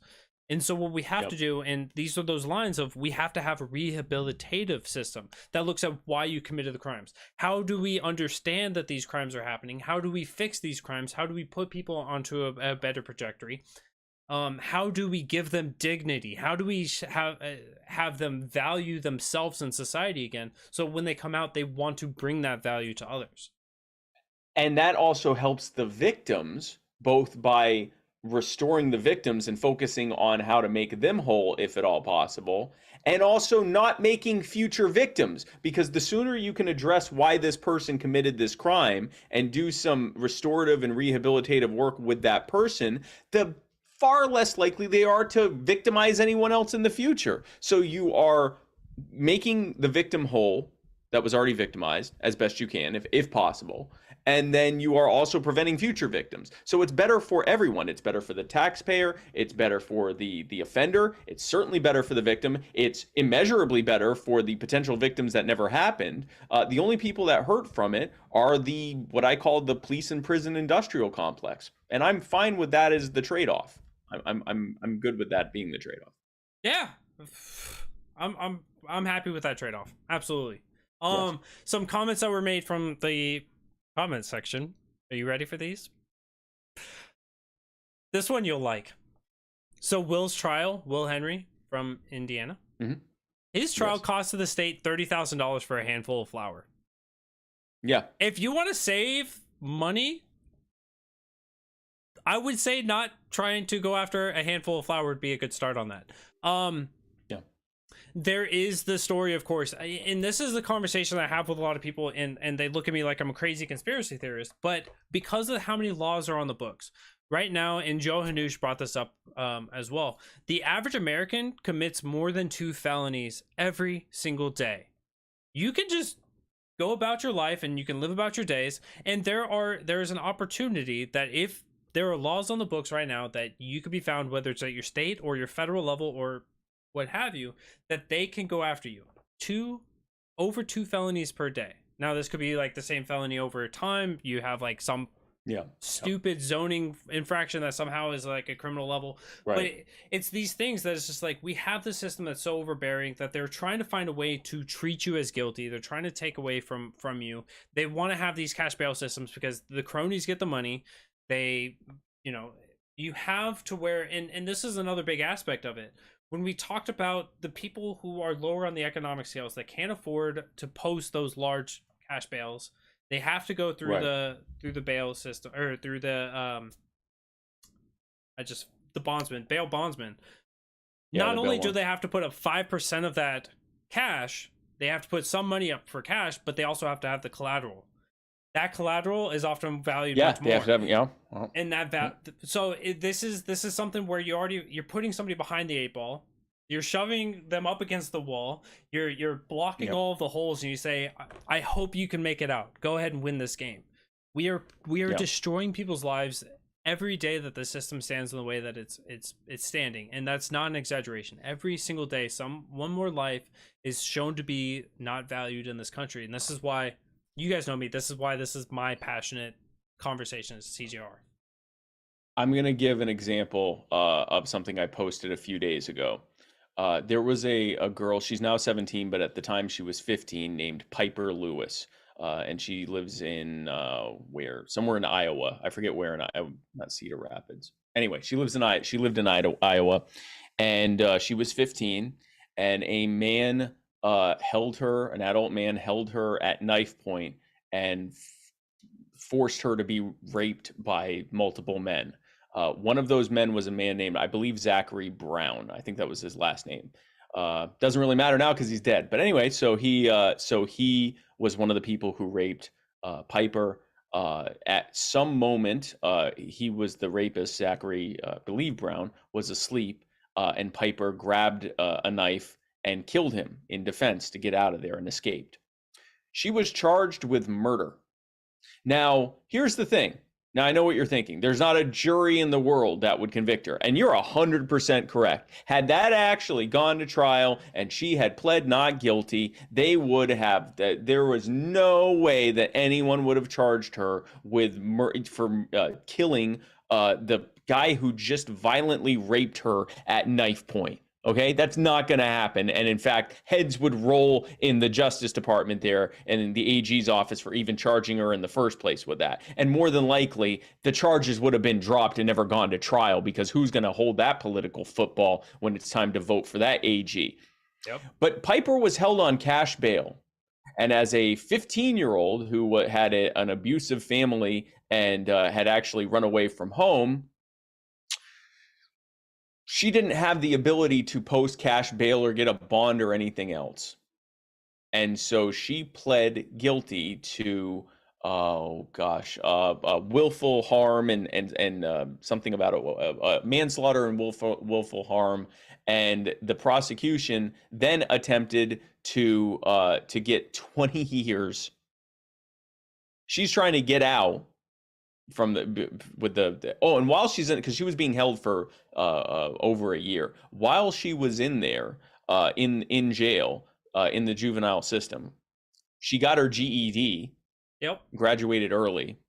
And so what we have to do, and these are those lines of, we have to have a rehabilitative system that looks at why you committed the crimes. How do we understand that these crimes are happening? How do we fix these crimes? How do we put people onto a better trajectory? How do we give them dignity? How do we have them value themselves in society again? So when they come out, they want to bring that value to others. And that also helps the victims, both by restoring the victims and focusing on how to make them whole, if at all possible, and also not making future victims, because the sooner you can address why this person committed this crime and do some restorative and rehabilitative work with that person, the far less likely they are to victimize anyone else in the future. So you are making the victim whole that was already victimized as best you can, if possible. And then you are also preventing future victims. So it's better for everyone. It's better for the taxpayer. It's better for the offender. It's certainly better for the victim. It's immeasurably better for the potential victims that never happened. The only people that hurt from it are what I call the police and prison industrial complex. And I'm fine with that as the trade-off. I'm good with that being the trade-off. Yeah, I'm happy with that trade-off. Absolutely. Yes. Some comments that were made from the comment section. Are you ready for these? This one you'll like. So Will's trial, Will Henry from Indiana. Mm-hmm. His trial costed the state $30,000 for a handful of flour. Yeah. If you want to save money, I would say not trying to go after a handful of flour would be a good start on that. There is the story, of course, and this is the conversation I have with a lot of people, and they look at me like I'm a crazy conspiracy theorist, but because of how many laws are on the books right now, and Joe Hanush brought this up as well, the average American commits more than 2 felonies every single day. You can just go about your life and you can live about your days, and there's an opportunity that if there are laws on the books right now that you could be found, whether it's at your state or your federal level or what have you, that they can go after you. Over 2 felonies per day. Now this could be like the same felony over time. You have like some stupid zoning infraction that somehow is like a criminal level. Right. But it's these things that it's just like, we have the system that's so overbearing that they're trying to find a way to treat you as guilty. They're trying to take away from you. They want to have these cash bail systems because the cronies get the money. They, you have to where, and this is another big aspect of it. When we talked about the people who are lower on the economic scales that can't afford to post those large cash bails, they have to go through the bail system, or through the bail bondsmen. Not only do they have to put up 5% of that cash, they have to put some money up for cash, but they also have to have the collateral. That collateral is often valued much more. And this is something where you're putting somebody behind the 8 ball. You're shoving them up against the wall. You're blocking all of the holes, and you say, "I hope you can make it out. Go ahead and win this game." We are destroying people's lives every day that the system stands in the way that it's standing, and that's not an exaggeration. Every single day, one more life is shown to be not valued in this country, and this is why. You guys know me. This is why this is my passionate conversation as CJR. I'm going to give an example of something I posted a few days ago. There was a girl, she's now 17, but at the time she was 15, named Piper Lewis. And she lives in somewhere in Iowa. I forget where in Iowa, not Cedar Rapids. Anyway, she lived in Iowa, and she was 15, and a man an adult man held her at knife point and forced her to be raped by multiple men. One of those men was a man named, I believe, Zachary Brown. I think that was his last name. Doesn't really matter now because he's dead. But anyway, so he was one of the people who raped Piper. At some moment, he was the rapist. Zachary, believe Brown, was asleep, and Piper grabbed a knife and killed him in defense to get out of there and escaped. She was charged with murder. Now, here's the thing. Now, I know what you're thinking. There's not a jury in the world that would convict her. And you're 100% correct. Had that actually gone to trial and she had pled not guilty, they would have. There was no way that anyone would have charged her for killing the guy who just violently raped her at knife point. Okay, that's not going to happen. And in fact, heads would roll in the Justice Department there and in the AG's office for even charging her in the first place with that. And more than likely, the charges would have been dropped and never gone to trial, because who's going to hold that political football when it's time to vote for that AG? Yep. But Piper was held on cash bail. And as a 15-year-old who had an abusive family and had actually run away from home, she didn't have the ability to post cash bail or get a bond or anything else. And so she pled guilty to, oh gosh, willful harm and something about manslaughter and willful harm. And the prosecution then attempted to get 20 years. She's trying to get out from and while she's in, because she was being held for over a year, while she was in there in jail in the juvenile system, she got her GED. Yep. Graduated early.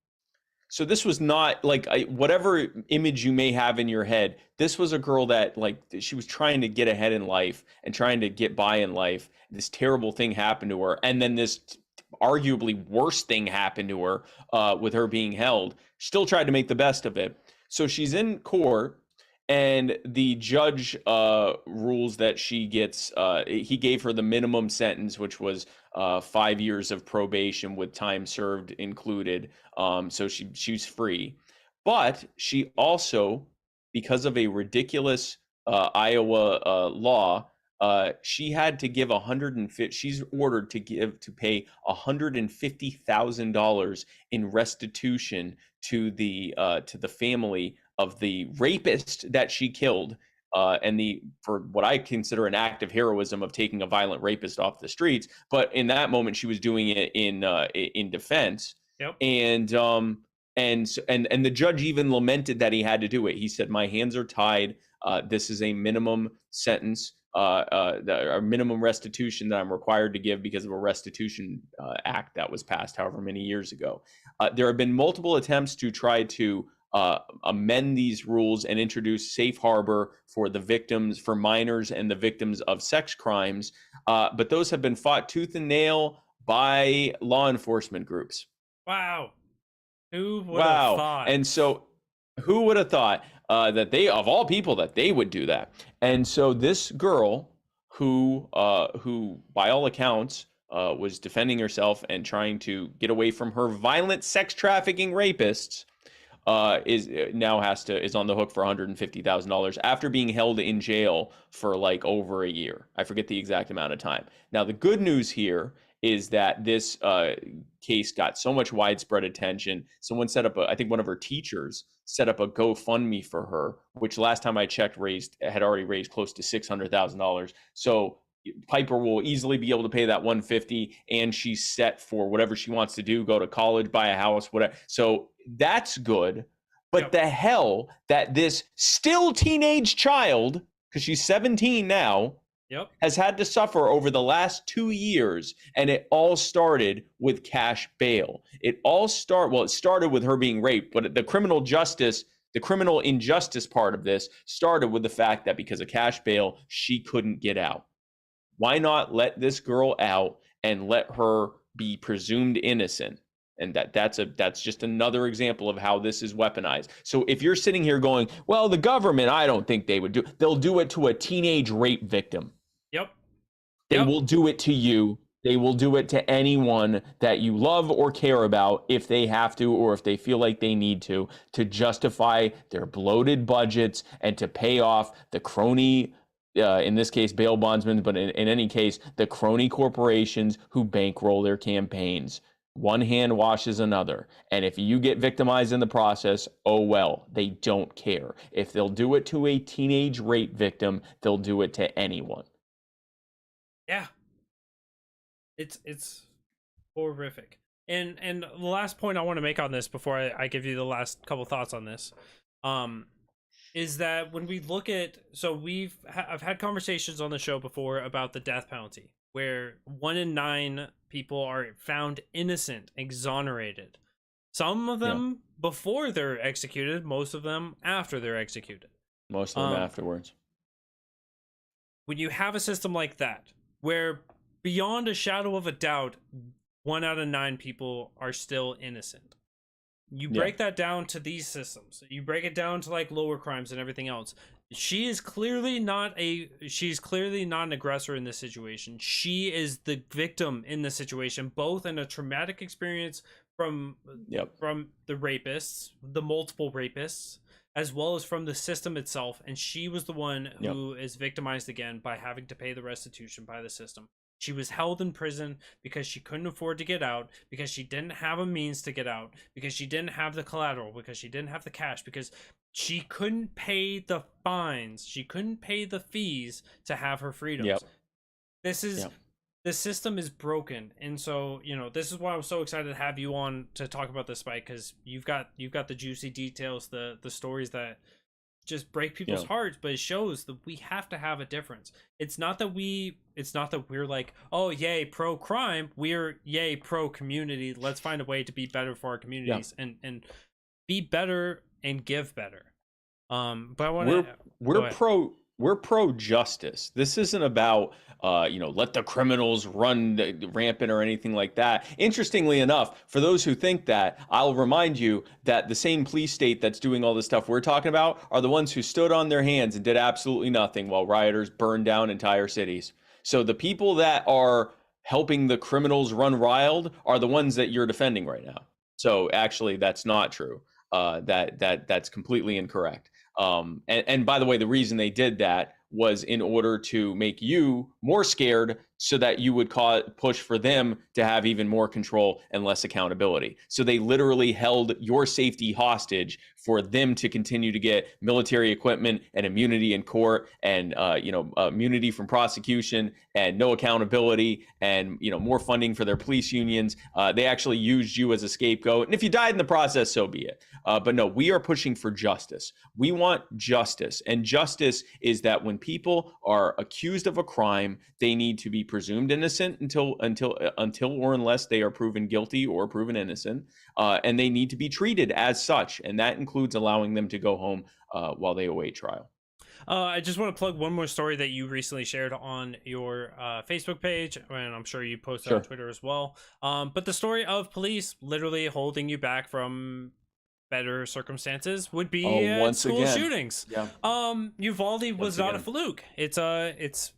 So this was not like whatever image you may have in your head. This was a girl that, like, she was trying to get ahead in life and trying to get by in life. This terrible thing happened to her, and then this arguably worse thing happened to her with her being held. Still tried to make the best of it. So she's in court, and the judge rules that she gets, he gave her the minimum sentence, which was 5 years of probation with time served included. So she's free. But she also, because of a ridiculous Iowa law, she had to give she's ordered to pay $150,000 in restitution to the family of the rapist that she killed, and for what I consider an act of heroism of taking a violent rapist off the streets. But in that moment, she was doing it in defense. Yep. And the judge even lamented that he had to do it. He said, "My hands are tied. This is a minimum sentence, a minimum restitution that I'm required to give because of a restitution act that was passed however many years ago." There have been multiple attempts to try to amend these rules and introduce safe harbor for the victims, for minors and the victims of sex crimes, but those have been fought tooth and nail by law enforcement groups. Wow. Who would have thought? And so who would have thought that they, of all people, that they would do that? And so this girl who by all accounts was defending herself and trying to get away from her violent sex trafficking rapists is on the hook for $150,000 after being held in jail for like over a year. I forget the exact amount of time. Now, the good news here is that this case got so much widespread attention. Someone set up I think one of her teachers set up a GoFundMe for her, which last time I checked had already raised close to $600,000. So Piper will easily be able to pay that $150, and she's set for whatever she wants to do, go to college, buy a house, whatever. So that's good. But Yep. The hell that this still teenage child, because she's 17 now, Yep. has had to suffer over the last 2 years, and it all started with cash bail. It started with her being raped, but the criminal injustice part of this started with the fact that because of cash bail, she couldn't get out. Why not let this girl out and let her be presumed innocent? And that's just another example of how this is weaponized. So if you're sitting here going, well, the government, I don't think they'll do it to a teenage rape victim. Yep. They will do it to you. They will do it to anyone that you love or care about if they have to, or if they feel like they need to justify their bloated budgets and to pay off the crony, in this case, bail bondsmen, but in any case, the crony corporations who bankroll their campaigns. One hand washes another. And if you get victimized in the process, oh well, they don't care. If they'll do it to a teenage rape victim, they'll do it to anyone. Yeah. It's horrific. And the last point I want to make on this before I give you the last couple thoughts on this, is that when we look at, so I've had conversations on the show before about the death penalty, where 1 in 9 people are found innocent, exonerated. Some of them before they're executed, most of them after they're executed. Most of them afterwards. When you have a system like that, where beyond a shadow of a doubt, 1 out of 9 people are still innocent. You break that down to these systems. You break it down to like lower crimes and everything else. She's clearly not an aggressor in this situation. She is the victim in this situation, both in a traumatic experience from the rapists, the multiple rapists, as well as from the system itself. And she was the one who is victimized again by having to pay the restitution by the system. She was held in prison because she couldn't afford to get out, because she didn't have a means to get out, because she didn't have the collateral, because she didn't have the cash, because she couldn't pay the fines, she couldn't pay the fees to have her freedoms. This is the system is broken. And so, you know, this is why I'm so excited to have you on to talk about this, Spike, because you've got the juicy details, the stories that just break people's hearts, but it shows that we have to have a difference. It's not that we're like, oh yay pro crime, we're yay pro community, let's find a way to be better for our communities and be better and give better. But I want to we're pro justice. This isn't about let the criminals run rampant or anything like that. Interestingly enough, for those who think that, I'll remind you that the same police state that's doing all this stuff we're talking about are the ones who stood on their hands and did absolutely nothing while rioters burned down entire cities. So the people that are helping the criminals run wild are the ones that you're defending right now. So actually, that's not true. That's completely incorrect. And by the way, the reason they did that was in order to make you more scared so that you would push for them to have even more control and less accountability. So they literally held your safety hostage for them to continue to get military equipment and immunity in court and, immunity from prosecution and no accountability and, more funding for their police unions. They actually used you as a scapegoat. And if you died in the process, so be it. But no, we are pushing for justice. We want justice. And justice is that when people are accused of a crime, they need to be presumed innocent until or unless they are proven guilty or proven innocent. And they need to be treated as such. And that includes allowing them to go home while they await trial. I just want to plug one more story that you recently shared on your Facebook page, and I'm sure you posted on Twitter as well. But the story of police literally holding you back from better circumstances would be school shootings. Yeah. Uvalde was not a fluke. It's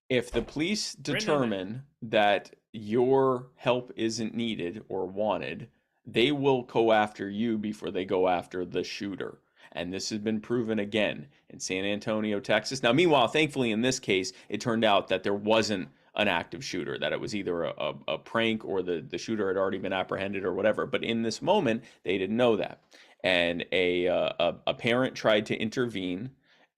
if the police determine that your help isn't needed or wanted, they will go after you before they go after the shooter. And this has been proven again in San Antonio, Texas. Now, meanwhile, thankfully, in this case, it turned out that there wasn't an active shooter, that it was either a prank or the shooter had already been apprehended or whatever. But in this moment, they didn't know that. And a parent tried to intervene,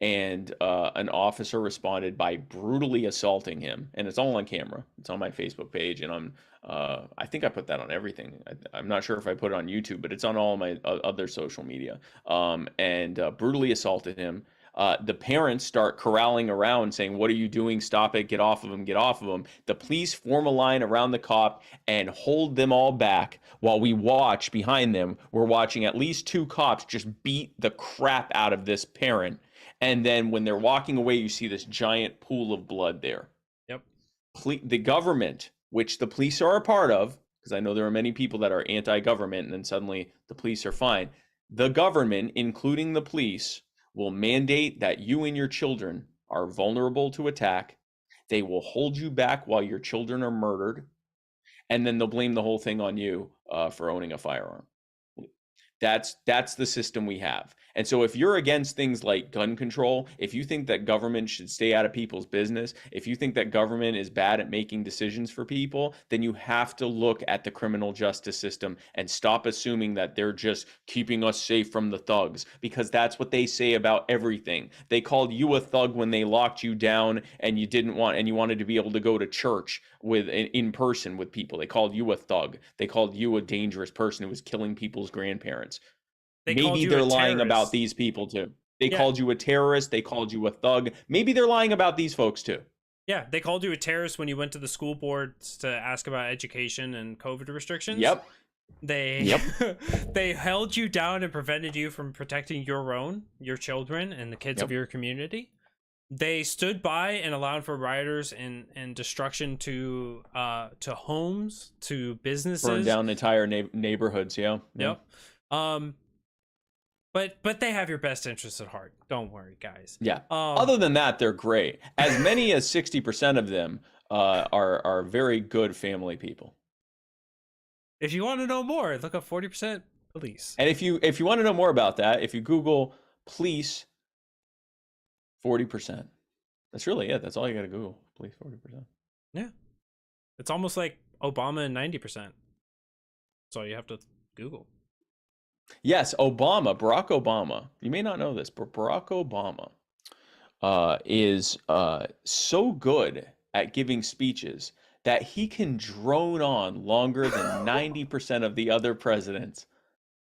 and an officer responded by brutally assaulting him. And it's all on camera. It's on my Facebook page, and I think I put that on everything. I'm not sure if I put it on YouTube, but it's on all my other social media. And brutally assaulted him. The parents start corralling around saying, "What are you doing? Stop it. Get off of him. Get off of him." The police form a line around the cop and hold them all back while we watch behind them. We're watching at least two cops just beat the crap out of this parent. And then when they're walking away, you see this giant pool of blood there. Yep. The government, which the police are a part of, because I know there are many people that are anti-government and then suddenly the police are fine. The government, including the police, will mandate that you and your children are vulnerable to attack. They will hold you back while your children are murdered. And then they'll blame the whole thing on you for owning a firearm. That's the system we have. And so if you're against things like gun control, if you think that government should stay out of people's business, if you think that government is bad at making decisions for people, then you have to look at the criminal justice system and stop assuming that they're just keeping us safe from the thugs, because that's what they say about everything. They called you a thug when they locked you down and you wanted to be able to go to church in person with people. They called you a thug. They called you a dangerous person who was killing people's grandparents. Maybe they're lying about these people too. They called you a terrorist. They called you a thug. Maybe they're lying about these folks too. Yeah, they called you a terrorist when you went to the school boards to ask about education and COVID restrictions. Yep. They held you down and prevented you from protecting your children, and the kids of your community. They stood by and allowed for rioters and destruction to homes, to businesses. Burn down entire neighborhoods, Yep. But they have your best interests at heart. Don't worry, guys. Yeah. Other than that, they're great. As many as 60% of them are very good family people. If you want to know more, look up 40% Police. And if you want to know more about that, if you Google police 40%, that's really it. That's all you got to Google. Police 40%. Yeah, it's almost like Obama and 90%. That's all you have to Google. Yes, Barack Obama. You may not know this, but Barack Obama is so good at giving speeches that he can drone on longer than 90% of the other presidents.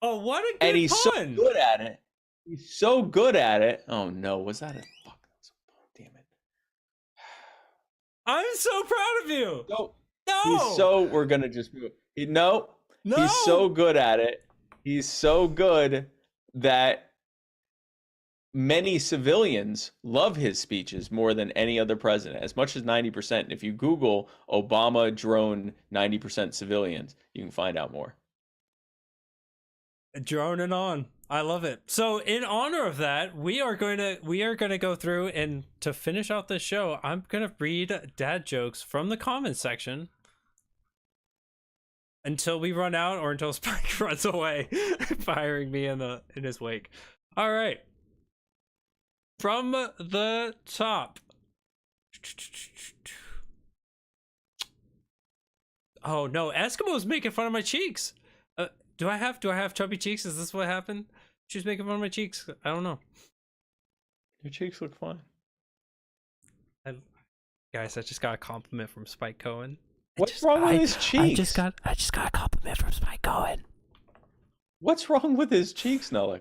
Oh, what a good And he's pun. so good at it. He's so good at it. Oh no, was that a fuck? Damn it. I'm so proud of you. No. We're gonna just move. No. He's so good at it. He's so good that many civilians love his speeches more than any other president, as much as 90%. And if you Google Obama drone 90% civilians, you can find out more. Droning on. I love it. So in honor of that, we are going to go through, and to finish out this show, I'm going to read dad jokes from the comments section until we run out, or until Spike runs away, firing me in his wake. All right. From the top. Oh no, Eskimo's making fun of my cheeks. Do I have chubby cheeks? Is this what happened? She's making fun of my cheeks. I don't know. Your cheeks look fine. Guys, I just got a compliment from Spike Cohen. What's wrong with his cheeks? I just got a compliment from Spike Cohen. What's wrong with his cheeks, Nellick?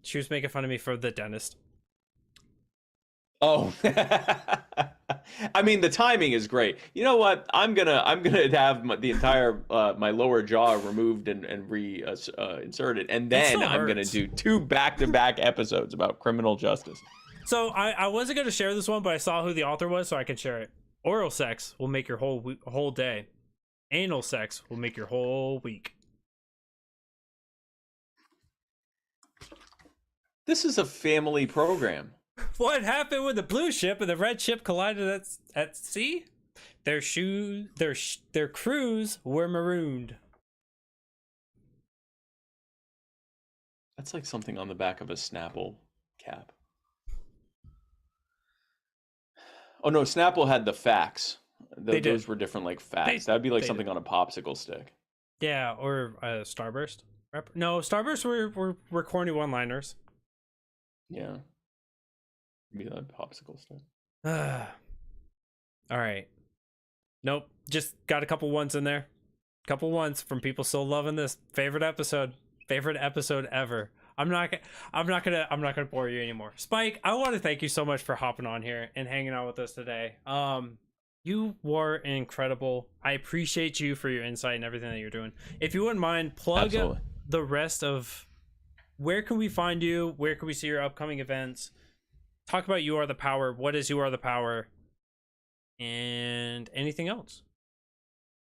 She was making fun of me for the dentist. Oh, I mean, the timing is great. You know what? I'm gonna have the entire my lower jaw removed and inserted, and then I'm gonna do 2 back-to-back episodes about criminal justice. So I wasn't gonna share this one, but I saw who the author was, so I can share it. Oral sex will make your whole day. Anal sex will make your whole week. This is a family program. What happened when the blue ship and the red ship collided at sea? Their crews were marooned. That's like something on the back of a Snapple cap. Oh no, Snapple had the facts. Those were different, like facts. That'd be like something on a popsicle stick. Yeah, or Starburst. No, Starburst were corny one-liners. Yeah. Be that popsicle stuff. All right. Nope. Just got a couple ones in there. Couple ones from people still loving this. Favorite episode ever. I'm not gonna bore you anymore. Spike, I want to thank you so much for hopping on here and hanging out with us today. You were incredible. I appreciate you for your insight and everything that you're doing. If you wouldn't mind, plug the rest of where can we find you? Where can we see your upcoming events? Talk about You Are the Power. What is You Are the Power? And anything else?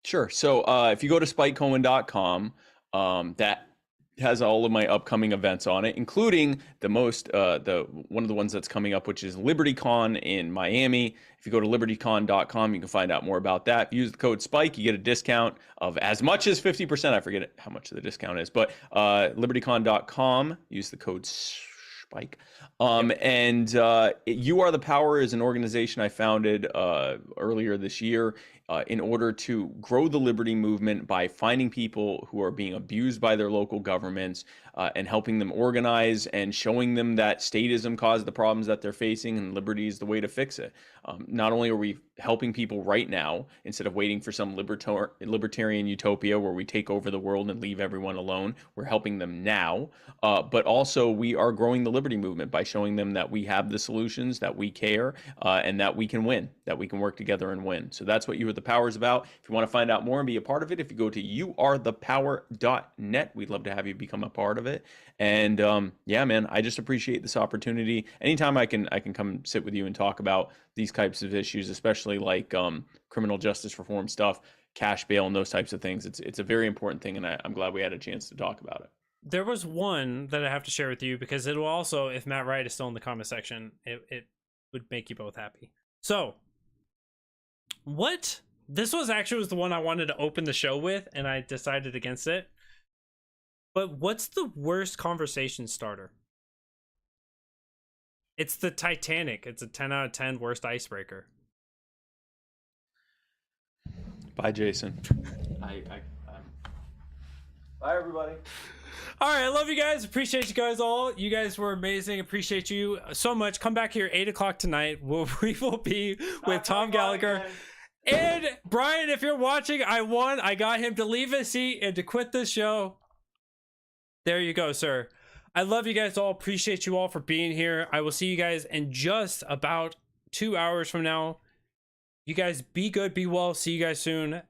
Sure. So if you go to spikecohen.com, that has all of my upcoming events on it, including one of the ones that's coming up, which is LibertyCon in Miami. If you go to libertycon.com, you can find out more about that. If you use the code SPIKE, you get a discount of as much as 50%. I forget how much the discount is, but libertycon.com, use the code SPIKE. And You Are the Power is an organization I founded earlier this year in order to grow the liberty movement by finding people who are being abused by their local governments and helping them organize and showing them that statism caused the problems that they're facing and liberty is the way to fix it. Not only are we helping people right now instead of waiting for some libertarian utopia where we take over the world and leave everyone alone, we're helping them now, but also we are growing the liberty movement by showing them that we have the solutions, that we care, and that we can win, that we can work together and win. So that's what You Are the Power is about. If you want to find out more and be a part of it, if you go to youarethepower.net, we'd love to have you become a part of it. And yeah, man, I just appreciate this opportunity. Anytime I can come sit with you and talk about these types of issues, especially like criminal justice reform stuff, cash bail, and those types of things. It's a very important thing, and I'm glad we had a chance to talk about it. There was one that I have to share with you because it will also, if Matt Wright is still in the comment section, it would make you both happy. So, this was the one I wanted to open the show with, and I decided against it. But what's the worst conversation starter? It's the Titanic. It's a 10 out of 10 worst icebreaker. Bye, Jason. Bye, everybody. All right, I love you guys. Appreciate you guys all. You guys were amazing. Appreciate you so much. Come back here 8 o'clock tonight. We will be with Tom Gallagher. And Brian, if you're watching, I won. I got him to leave his seat and to quit this show. There you go, sir. I love you guys all. Appreciate you all for being here. I will see you guys in just about 2 hours from now. You guys be good, be well. See you guys soon.